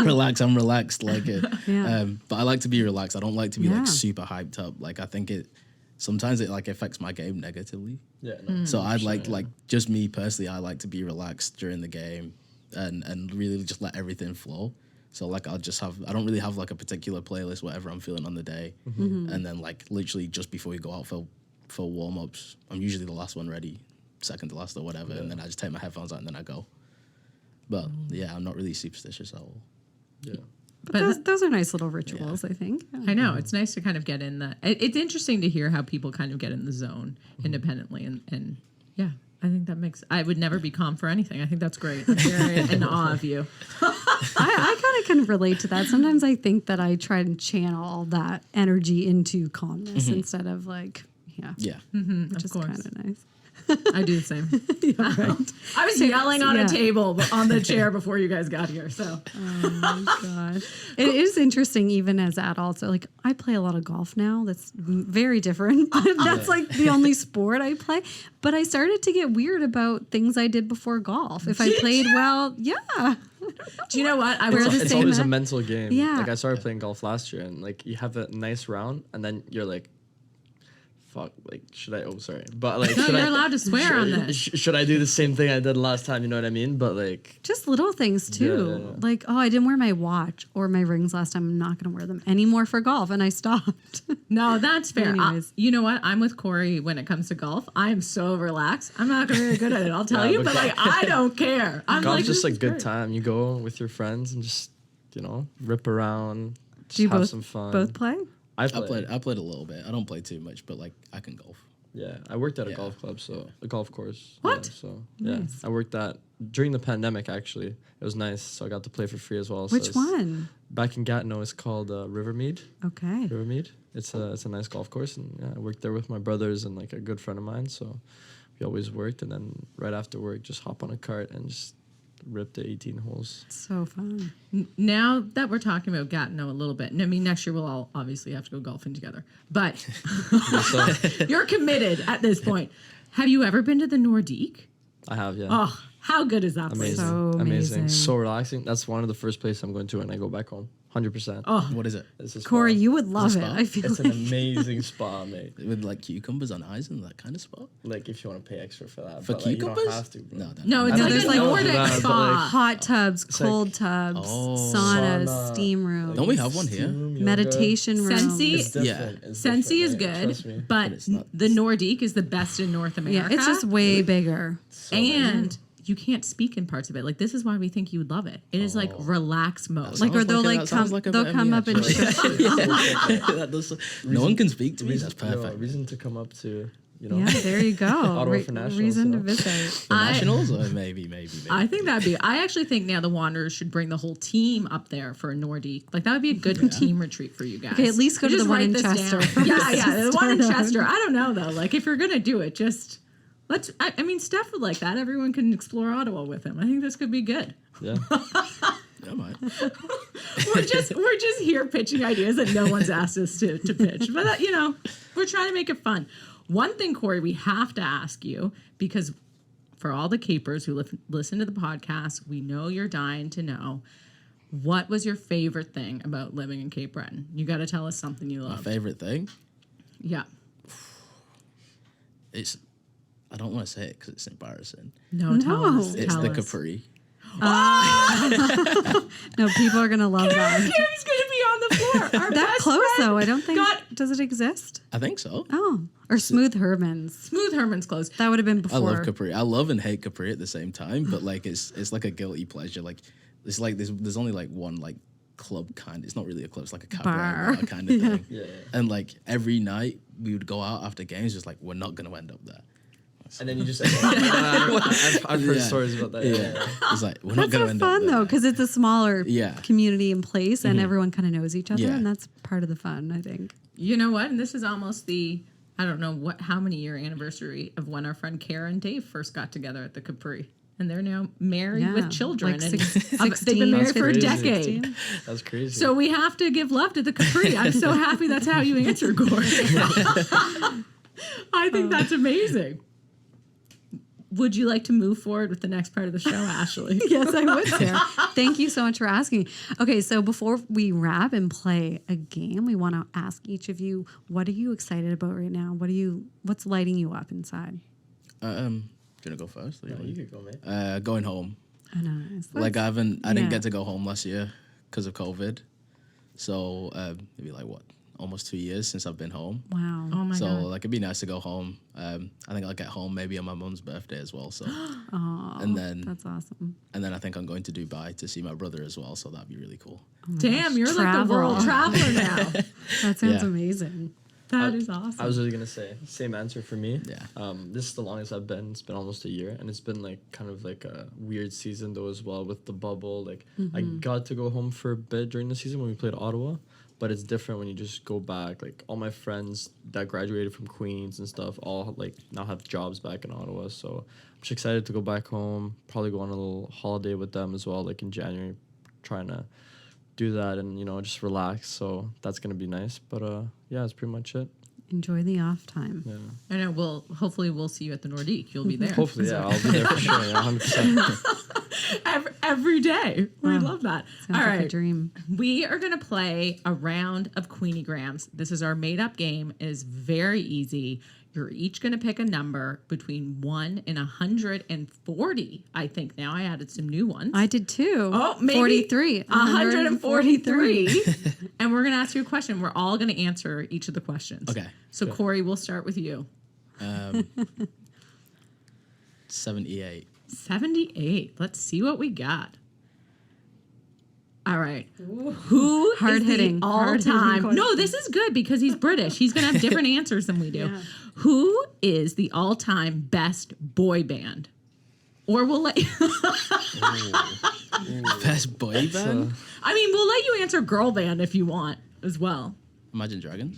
Relax, I'm relaxed. Like it. Yeah. But I like to be relaxed. I don't like to be Yeah. like super hyped up. Like I think sometimes it like affects my game negatively. Yeah. No, So I'd like just me personally, I like to be relaxed during the game and really just let everything flow. So like I don't really have like a particular playlist, whatever I'm feeling on the day. And then like literally just before we go out for warm-ups, I'm usually the last one ready, second to last or whatever, and then I just take my headphones out and then I go. But yeah, I'm not really superstitious at all. Yeah. But those are nice little rituals, I think. I know. It's nice to kind of get in the... It's interesting to hear how people kind of get in the zone independently. And yeah, I think that makes... I would never be calm for anything. I think that's great. I'm very in awe of you. I kind of can relate to that. Sometimes I think that I try to channel all that energy into calmness instead of like, Yeah. which is course. kind of nice. I do the same. I was yelling on a table on the chair before you guys got here. So Oh my gosh. It is interesting even as adults. Like I play a lot of golf now. That's very different. That's like the only sport I play. But I started to get weird about things I did before golf. If I played well, yeah. do you know what? I We're will the It's same always a at- mental game. Yeah. Like I started playing golf last year, and like you have a nice round, and then you're like, "Fuck!" Like, should I? Oh, sorry, but like, No, should you're I, allowed to swear on this. Should I do the same thing I did last time? You know what I mean? But like, Just little things too. yeah. Like, oh, I didn't wear my watch or my rings last time. I'm not going to wear them anymore for golf. And I stopped. No, that's fair. Anyways. You know what? I'm with Cory when it comes to golf. I am so relaxed. I'm not gonna be very good at it, I'll tell Yeah, you, but but like I don't care. I'm golf's like, just a this is good great. time. You go with your friends and just rip around, just Do you have both, some fun. both play? I I played. played a little bit. I don't play too much, but like I can golf. Yeah, I worked at a Yeah. golf club, so a golf course. What? Yeah, so yeah, Nice. I worked that during the pandemic. Actually, it was nice, so I got to play for free as well. So Which it's- one? Back in Gatineau, it's called Rivermead. Okay. Rivermead. It's a nice golf course, and yeah, I worked there with my brothers and like a good friend of mine. So we always worked, and then right after work, just hop on a cart and just rip the 18 holes. So fun. Now that we're talking about Gatineau a little bit, and I mean next year we'll all obviously have to go golfing together. But So you're committed at this point. Have you ever been to the Nordique? I have, yeah. Oh, how good is that place? Amazing. So amazing. So relaxing. That's one of the first places I'm going to when I go back home. 100%. Oh, What is it? It's a spa. Corey, you would love it. spa? I feel It's an like. amazing spa, mate. With like cucumbers on ice and that kind of spot? Like if you want to pay extra for that. For but, like, cucumbers? you don't have to, bro. no, it's No, like there's a like- Nordic But, spa. like, Hot tubs, It's like- cold tubs, Oh. saunas, Sauna. steam rooms. Don't we have one here? Meditation rooms. Sensi- It's different. Yeah. It's Sensi is different, mate. Trust me. good, but it's not- the Nordique is the best in North America. Yeah, it's just way bigger. and you can't speak in parts of it. Like this is why we think you would love it. It is like relax mode. Like, or they'll that sounds come, like a they'll bit of come me, up and actually. That does- no one can speak to me. That's Yo, perfect. reason to come up to, you know. Yeah, there you go. Ottawa for nationals, Reason you to know? visit. For nationals, or maybe. I think that'd be. I actually think now the Wanderers should bring the whole team up there for a Nordique. Like that would be a good team retreat for you guys. Okay, at least go You to the just one write in this Chester down. first Yeah, yeah, to the one in start out. Chester. I don't know though. Like if you're gonna do it, just let's. I mean, Steph would like that. Everyone can explore Ottawa with him. I think this could be good. Yeah. Yeah, mate. We're just here pitching ideas that no one's asked us to pitch. But you know, we're trying to make it fun. One thing, Corey, we have to ask you, because for all the capers who listen to the podcast, we know you're dying to know, what was your favorite thing about living in Cape Breton? You got to tell us something you My love. favorite thing. Yeah. It's. I don't want to say it because it's embarrassing. No, tell No. us. It's tell the us. Capri. No, people are gonna love that. Kim's going to be on the floor. Our That best close friend though, I don't think. got- Does it exist? I think so. Oh, or Smooth Herman's. Smooth Herman's close. That would have been I before. love Capri. I love and hate Capri at the same time, but like it's like a guilty pleasure. Like it's like there's only like one like club kind. It's not really a club. It's like a cabaret Bar. bar kind of thing. Yeah. And like every night we would go out after games, just like we're not gonna end up there. And then you just. I've heard Yeah. stories about that. Yeah, it's like we're not That's gonna so end fun up there. though, because it's a smaller Yeah. community in place, and everyone kind of knows each other, Yeah. and that's part of the fun, I think. You know what? And this is almost the, I don't know how many year anniversary of when our friend Kara and Dave first got together at the Capri. And they're now married Yeah, with children. like and 16, they've been married That's for a crazy. decade. 16. That's crazy. So we have to give love to the Capri. I'm so happy that's how you answer, Cory. I think that's amazing. Would you like to move forward with the next part of the show, Ashley? Yes, I would, Sarah. Thank you so much for asking. Okay, so before we wrap and play a game, we want to ask each of you, what are you excited about right now? What's lighting you up inside? Do you wanna go first? Yeah, you could go, mate. Going home. Oh, nice. Like I didn't yeah. get to go home last year because of COVID. So maybe like almost 2 years since I've been home. Wow. Oh my So God. like it'd be nice to go home. I think I'll get home maybe on my mum's birthday as well. So Aw, and then that's awesome. I think I'm going to Dubai to see my brother as well. So that'd be really cool. Damn, you're like the Travel. world traveler now. That sounds Yeah. amazing. That is awesome. I was really gonna say same answer for me. Yeah. This is the longest I've been. It's been almost a year, and it's been like kind of like a weird season though as well with the bubble. Like I got to go home for a bit during the season when we played Ottawa, but it's different when you just go back. Like all my friends that graduated from Queens and stuff all like now have jobs back in Ottawa. So I'm just excited to go back home. Probably go on a little holiday with them as well, like in January, trying to do that and just relax. So that's gonna be nice. But yeah, that's pretty much it. Enjoy the off time. Yeah. I know. Hopefully we'll see you at the Nordique. You'll be there. Hopefully, yeah, I'll be there for sure. Yeah, 100%. every day. We love that. Sounds All like a right. dream. We are going to play a round of Queeniegrams. This is our made up game. It is very easy. You're each going to pick a number between 1 and 140. I think now I added some new ones. I did too. Oh, maybe 43. 143. And we're going to ask you a question. We're all going to answer each of the questions. Okay. So, Cory, we'll start with you. 78. 78. Let's see what we got. All right. Who is Hard-hitting. the Hard-hitting all-time? question. No, this is good because he's British. He's going to have different answers than we do. Yeah. Who is the all-time best boy band? Or we'll let you... Best boy band? I mean, we'll let you answer girl band if you want as well. Imagine Dragons.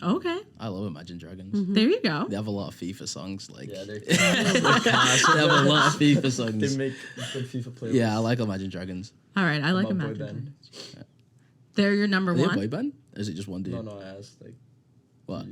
Okay. I love Imagine Dragons. There you go. They have a lot of FIFA songs. Like Yeah, they have a lot of FIFA songs. They make good FIFA players. Yeah, I like Imagine Dragons. All right. I like About boy Imagine. band. They're your number Are they a one. boy band? Or is it just one dude? No, I asked like, What?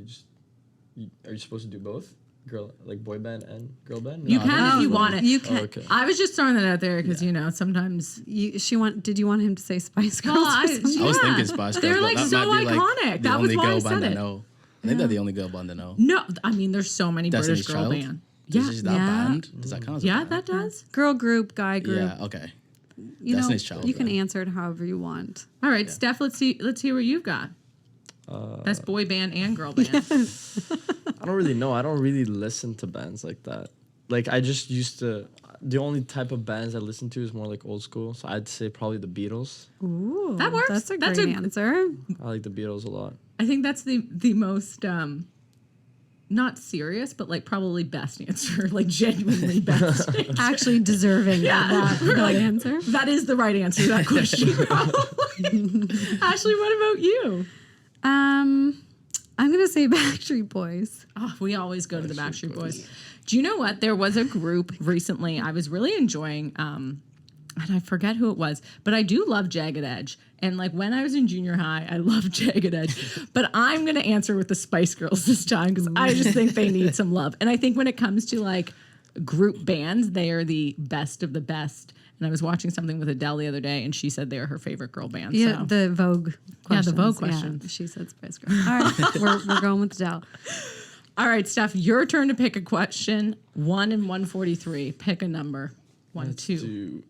are you supposed to do both? Girl, like boy band and girl band? You No, can I if think you it's want one. it. You can. Oh, okay. I was just throwing that out there because, sometimes... Did you want him to say Spice Girls? Well, or something? I was Yeah. thinking Spice Girls. They're, but like, that so might be, iconic. The That was only why I girl said band I it. know. I think they're the only girl band I know. No, I mean, there's so many Destiny's British girl Child. band. This is that Yeah. band. Does that count as a Yeah, band? that does. Girl group, guy group. Yeah. Okay. You know, Destiny's Child, you can yeah. answer it however you want. All right, Steph, let's hear what you've got. Best boy band and girl band. I don't really know. I don't really listen to bands like that. Like I just used to. The only type of bands I listen to is more like old school. So I'd say probably the Beatles. Ooh, That works. That's a That's great a- answer. I like the Beatles a lot. I think that's the most not serious, but like probably best answer, like genuinely best. answer. Actually deserving Yeah. of that right answer. That is the right answer to that question. Probably. Ashley, what about you? I'm gonna say Backstreet Boys. Oh, we always go to the Backstreet Boys. Do you know what? There was a group recently I was really enjoying, and I forget who it was, but I do love Jagged Edge. And like when I was in junior high, I loved Jagged Edge. But I'm going to answer with the Spice Girls this time because I just think they need some love. And I think when it comes to like group bands, they are the best of the best. And I was watching something with Adele the other day, and she said they are her favorite girl band. Yeah, so. the Vogue Yeah, the questions. Vogue questions. she said Spice Girls. All right, we're going with Adele. All right, Steph, your turn to pick a question. 1 and 143. Pick a number. 1, Let's 2. do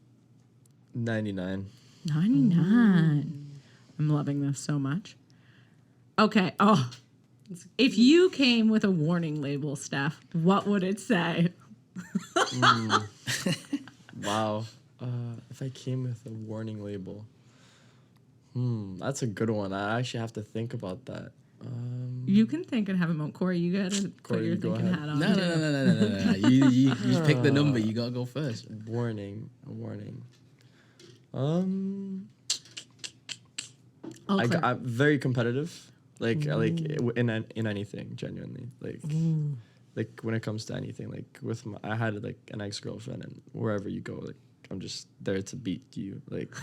99. 99. I'm loving this so much. Okay. Oh, if you came with a warning label, Steph, what would it say? Wow. If I came with a warning label, that's a good one. I actually have to think about that. You can think and have a moment. Cory, you got to put Cory, your go thinking ahead. hat on. No. You pick the number. You gotta go first. A warning. I'll clear. I'm very competitive. Like in anything, genuinely. Like when it comes to anything. Like I had like an ex-girlfriend, and wherever you go, like I'm just there to beat you. Like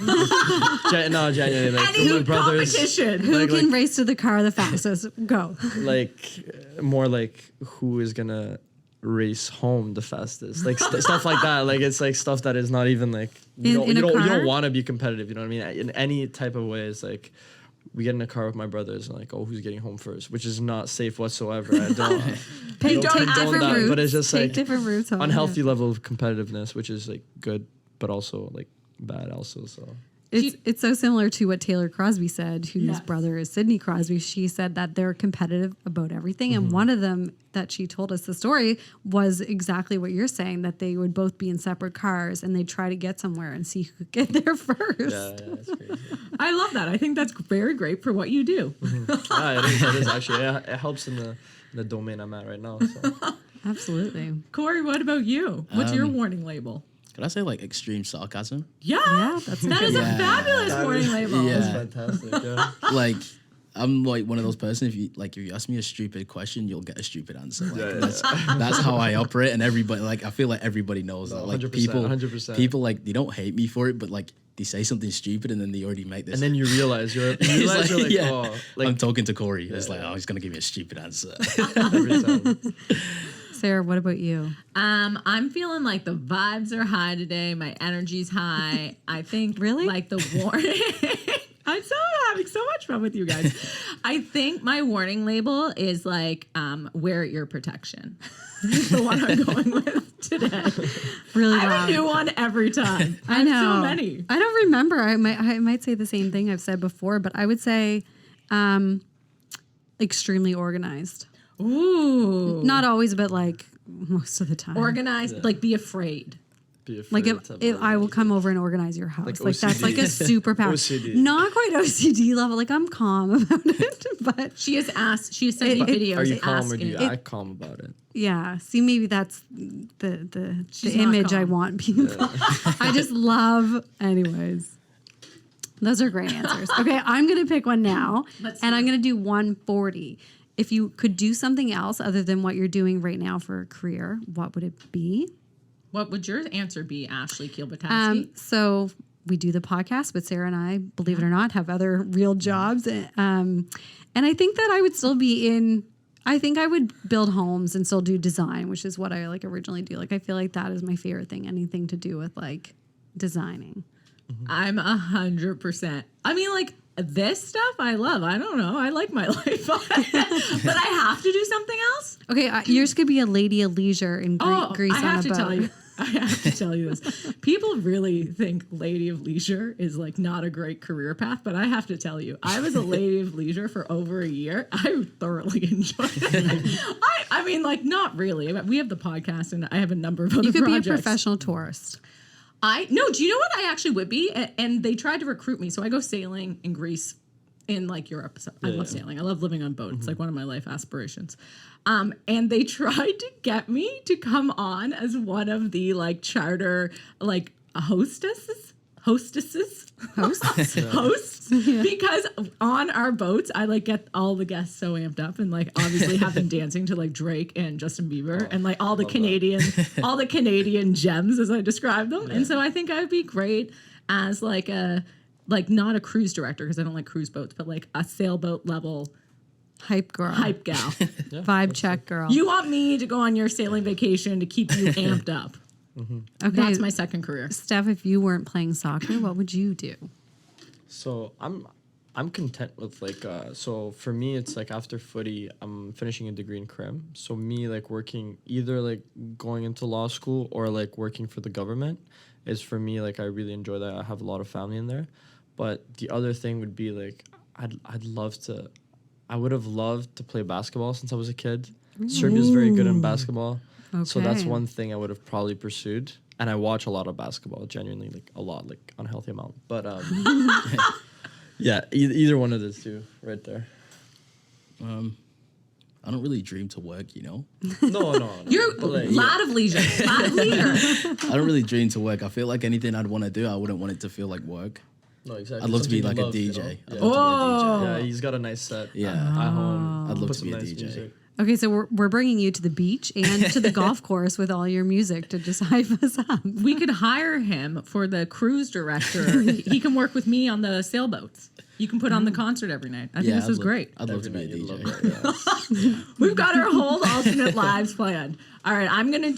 genuinely. Like Any my brothers. competition. Who Like- can race to the car the fastest? Go. Like more like who is gonna race home the fastest, like stuff like that. Like it's like stuff that is not even like you In a don't car? want to be competitive. You know what I mean? In any type of way, it's like we get in a car with my brothers and like, oh, who's getting home first, which is not safe whatsoever. I don't Take condone different that, routes. but it's just Take like different routes home. unhealthy level of competitiveness, which is like good, but also like bad also. So It's so similar to what Taylor Crosby said, whose Yes. brother is Sidney Crosby. She said that they're competitive about everything. And one of them that she told us the story was exactly what you're saying, that they would both be in separate cars and they'd try to get somewhere and see who could get there first. Yeah, that's crazy. I love that. I think that's very great for what you do. Yeah, it is actually. It helps in the domain I'm at right now. So. Absolutely. Corey, what about you? What's your warning label? Could I say like extreme sarcasm? Yeah, Yeah, that's that is a fabulous warning label. Yeah. That's fantastic. Yeah. Like I'm like one of those persons. If you ask me a stupid question, you'll get a stupid answer. Like, that's how I operate, and everybody I feel like everybody knows that. Like 100%, people, 100%. people like they don't hate me for it, but like they say something stupid and then they already make this. And then you realize you're It's like, yeah. oh, like I'm talking to Cory. It's like, oh, he's gonna give me a stupid answer. every time. Sarah, what about you? I'm feeling like the vibes are high today. My energy's high. I think Really? like the warning. I'm having so much fun with you guys. I think my warning label is like wear your protection. That's the one I'm going with today. Really I have loud. a new one every time. I know. So many. I don't remember. I might say the same thing I've said before, but I would say extremely organized. Ooh. Not always, but like most of the time. Organized, like be afraid. Be afraid Like to if I will come over and organize your house. Like Like that's OCD. like a superpower. OCD. Not quite OCD level. Like I'm calm about it, but She has sent me videos. Are you calm or do you asking- act calm about it? yeah. See, maybe that's the She's not image I calm. want people. I just love. Anyways, those are great answers. Okay, I'm gonna pick one now, and I'm gonna do 140. If you could do something else other than what you're doing right now for a career, what would it be? What would your answer be, Ashley Kielbatowski? So we do the podcast, but Sarah and I, believe it or not, have other real jobs. And I think that I would still be I think I would build homes and still do design, which is what I like originally do. Like, I feel like that is my favorite thing, anything to do with like designing. I'm 100%. I mean, like this stuff I love. I don't know. I like my life, but I have to do something else. Okay, yours could be a lady of leisure in Greece I on have a to boat. tell you. I have to tell you this. People really think lady of leisure is like not a great career path, but I have to tell you, I was a lady of leisure for over a year. I thoroughly enjoyed it. I mean, like not really. We have the podcast, and I have a number of other You could projects. be a professional tourist. No, do you know what I actually would be? And they tried to recruit me. So I go sailing in Greece in like Europe. So I love sailing. I love living on boats. It's like one of my life aspirations. And they tried to get me to come on as one of the like charter, like hostesses, because on our boats I like get all the guests so amped up and like obviously have them dancing to like Drake and Justin Bieber and like all the Canadian gems as I describe them. And so I think I would be great as like a not a cruise director because I don't like cruise boats, but like a sailboat level Hype girl. hype gal. Vibe check girl. You want me to go on your sailing vacation to keep you amped up. Okay, That's my second career. Steph, if you weren't playing soccer, what would you do? So I'm content with like so for me it's like after footy I'm finishing a degree in crim. So me like working either like going into law school or like working for the government is for me like I really enjoy that. I have a lot of family in there. But the other thing would be like I would have loved to play basketball since I was a kid. Serbia's very good in basketball. So that's Okay. one thing I would have probably pursued. And I watch a lot of basketball, genuinely, like a lot, like unhealthy amount. But yeah, either one of those two right there. I don't really dream to work, you know. No. You're But, like, lot of leisure. Lot of leisure. I don't really dream to work. I feel like anything I'd want to do, I wouldn't want it to feel like work. No, exactly. I'd love to be Something like you a love, DJ. you I'd know? love to Yeah, he's got a nice set. Yeah. At home. I'd love Put to be some a nice DJ. music. Okay, so we're bringing you to the beach and to the golf course with all your music to just hype us up. We could hire him for the cruise director. He can work with me on the sailboats. You can put on the concert every night. I think this is great. I'd love to be a Every night you'd DJ. love that, yeah. We've got our whole alternate lives planned. All right, I'm gonna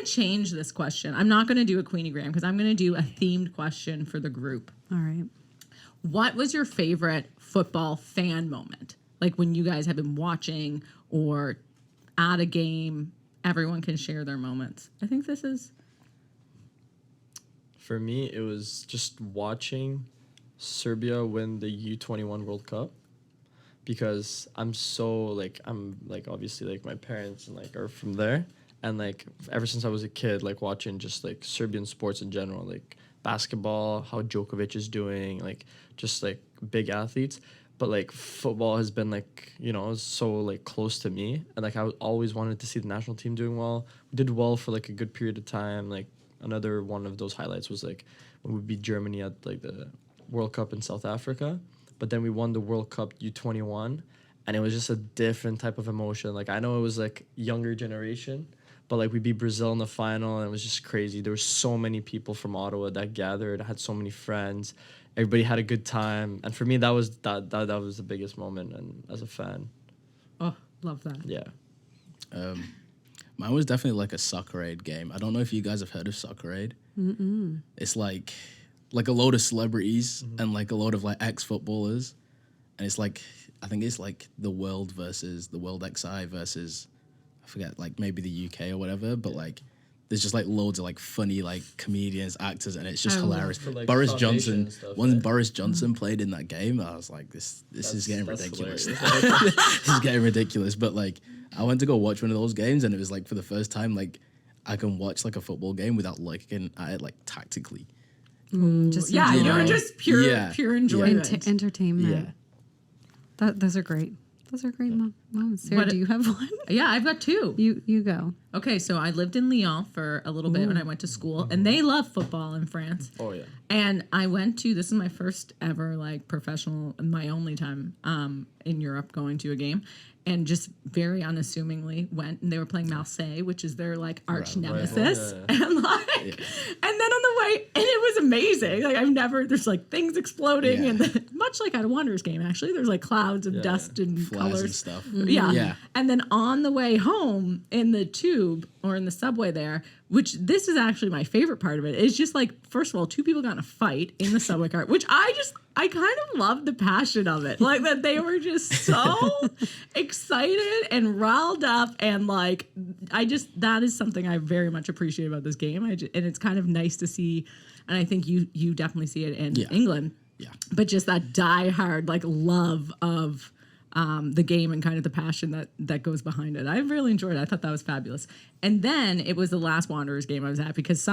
change this question. I'm not gonna do a Queenie Graham because I'm gonna do a themed question for the group. All right. What was your favorite football fan moment? Like when you guys have been watching or at a game, everyone can share their moments. I think this is For me, it was just watching Serbia win the U21 World Cup, because I'm obviously like my parents and like are from there, and like ever since I was a kid, like watching just like Serbian sports in general, like basketball, how Djokovic is doing, like just like big athletes. But like football has been like, so like close to me, and like I always wanted to see the national team doing well. We did well for like a good period of time. Like another one of those highlights was like when we beat Germany at like the World Cup in South Africa, but then we won the World Cup U21, and it was just a different type of emotion. Like I know it was like younger generation, but like we beat Brazil in the final, and it was just crazy. There were so many people from Ottawa that gathered. I had so many friends. Everybody had a good time, and for me, that was the biggest moment. And as a fan, Oh, love that. yeah. Mine was definitely like a Soccer Aid game. I don't know if you guys have heard of Soccer Aid. It's like a load of celebrities and like a load of like ex-footballers, and it's like, I think it's like the World versus the World XI versus, I forget, like maybe the UK or whatever, but like there's just like loads of like funny like comedians, actors, and it's just hilarious. For, like, Boris foundation Johnson, and stuff, when yeah. Boris Johnson played in that game, I was like, this is getting That's ridiculous. hilarious. This is getting ridiculous. But like, I went to go watch one of those games, and it was like for the first time, like I can watch like a football game without looking at it like tactically. Just Yeah, enjoy. you were just pure Yeah. enjoyment. Entertainment. Yeah. Those are great. Those are great moments. Sarah, What- do you have one? Yeah, I've got two. You go. Okay, so I lived in Lyon for a little bit when I went to school, and they love football in France. Oh yeah. And I went to, this is my first ever like professional, my only time in Europe going to a game, and just very unassumingly went, and they were playing Marseille, which is their like arch nemesis. Yeah. And like, and then on the way, and it was amazing. Like there's like things exploding, Yeah. and then, much like at a Wanderers game, actually, there's like clouds of dust and Flares colors. and stuff. Yeah. Yeah. And then on the way home in the tube or in the subway there, which this is actually my favorite part of it, is just like, first of all, two people got in a fight in the subway car, which I kind of love the passion of it. Like that they were just so excited and riled up. And like, that is something I very much appreciate about this game. And it's kind of nice to see. And I think you definitely see it in England. Yeah. But just that diehard like love of the game and kind of the passion that goes behind it. I really enjoyed it. I thought that was fabulous. And then it was the last Wanderers game I was at, because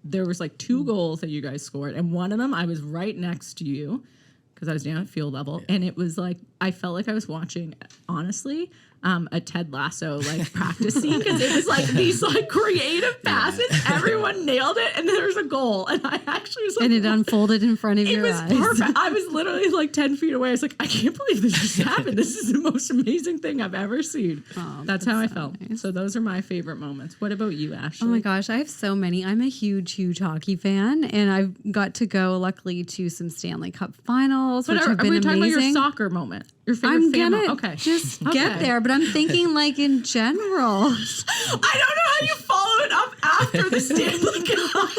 there was like 2 goals that you guys scored, and one of them I was right next to you because I was down at field level, and it was like I felt like I was watching, honestly, a Ted Lasso like practice scene, because it was like these like creative passes. Everyone nailed it, and then there was a goal, and I actually was like, And it unfolded in front of it your was eyes. perfect. I was literally like 10 feet away. I was like, I can't believe this just happened. This is the most amazing thing I've ever seen. Oh, that's how I so felt. nice. So those are my favorite moments. What about you, Ashley? Oh my gosh, I have so many. I'm a huge hockey fan, and I've got to go, luckily, to some Stanley Cup finals, But which are have been we talking amazing. about your soccer moment? Your favorite I'm fan gonna moment? Okay. just Okay. get there, but I'm thinking like in general. I don't know how you follow it up after the Stanley Cup.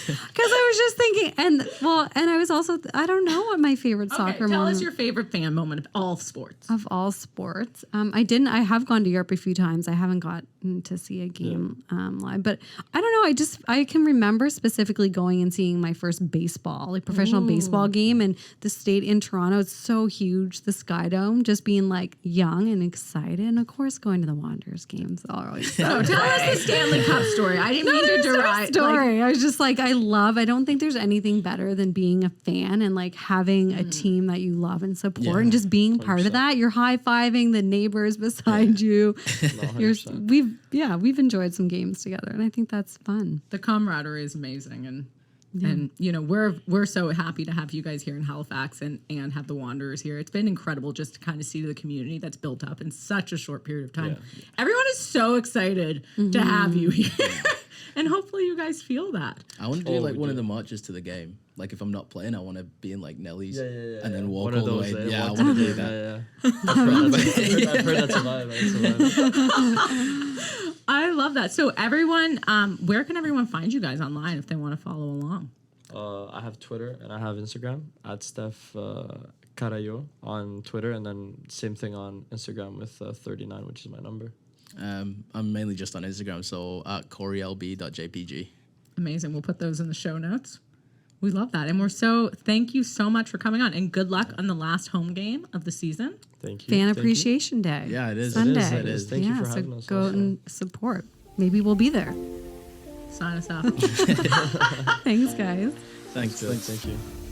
Because I was just thinking, and I was also, I don't know what my favorite Okay, soccer tell moment us your favorite fan moment of all sports. of all sports. I have gone to Europe a few times. I haven't gotten to see a game live, but I don't know. I can remember specifically going and seeing my first baseball, like professional baseball game, and the state in Toronto. It's so huge, the Sky Dome, just being like young and excited, and of course going to the Wanderers games. Always. So tell us the Stanley Cup story. I didn't mean to There's no derive. story. I was just like, I don't think there's anything better than being a fan and like having a team that you love and support, and just being part of that. You're high-fiving the neighbors beside you. We've enjoyed some games together, and I think that's fun. The camaraderie is amazing, and you know, we're so happy to have you guys here in Halifax and have the Wanderers here. It's been incredible just to kind of see the community that's built up in such a short period of time. Yeah. Everyone is so excited to have you here. And hopefully you guys feel that. I want to do like one of the marches to the game. Like if I'm not playing, I want to be in like Nellie's and then walk One all of the those, way. eh? Yeah, I Walk want to to do the that. game, I've heard that's a vibe. It's a vibe. I love that. So everyone, where can everyone find you guys online if they want to follow along? I have Twitter and I have Instagram at Steph Karajo on Twitter, and then same thing on Instagram with 39, which is my number. I'm mainly just on Instagram, so at corylb.jpg. Amazing. We'll put those in the show notes. We love that. And thank you so much for coming on, and good luck on the last home game of the season. Thank you. Fan Thank you. Appreciation Day. Yeah, it is. Sunday. It is. Thank you for having us. Go out also. and support. Maybe we'll be there. Sign us off. Thanks, guys. Thanks. Thank you.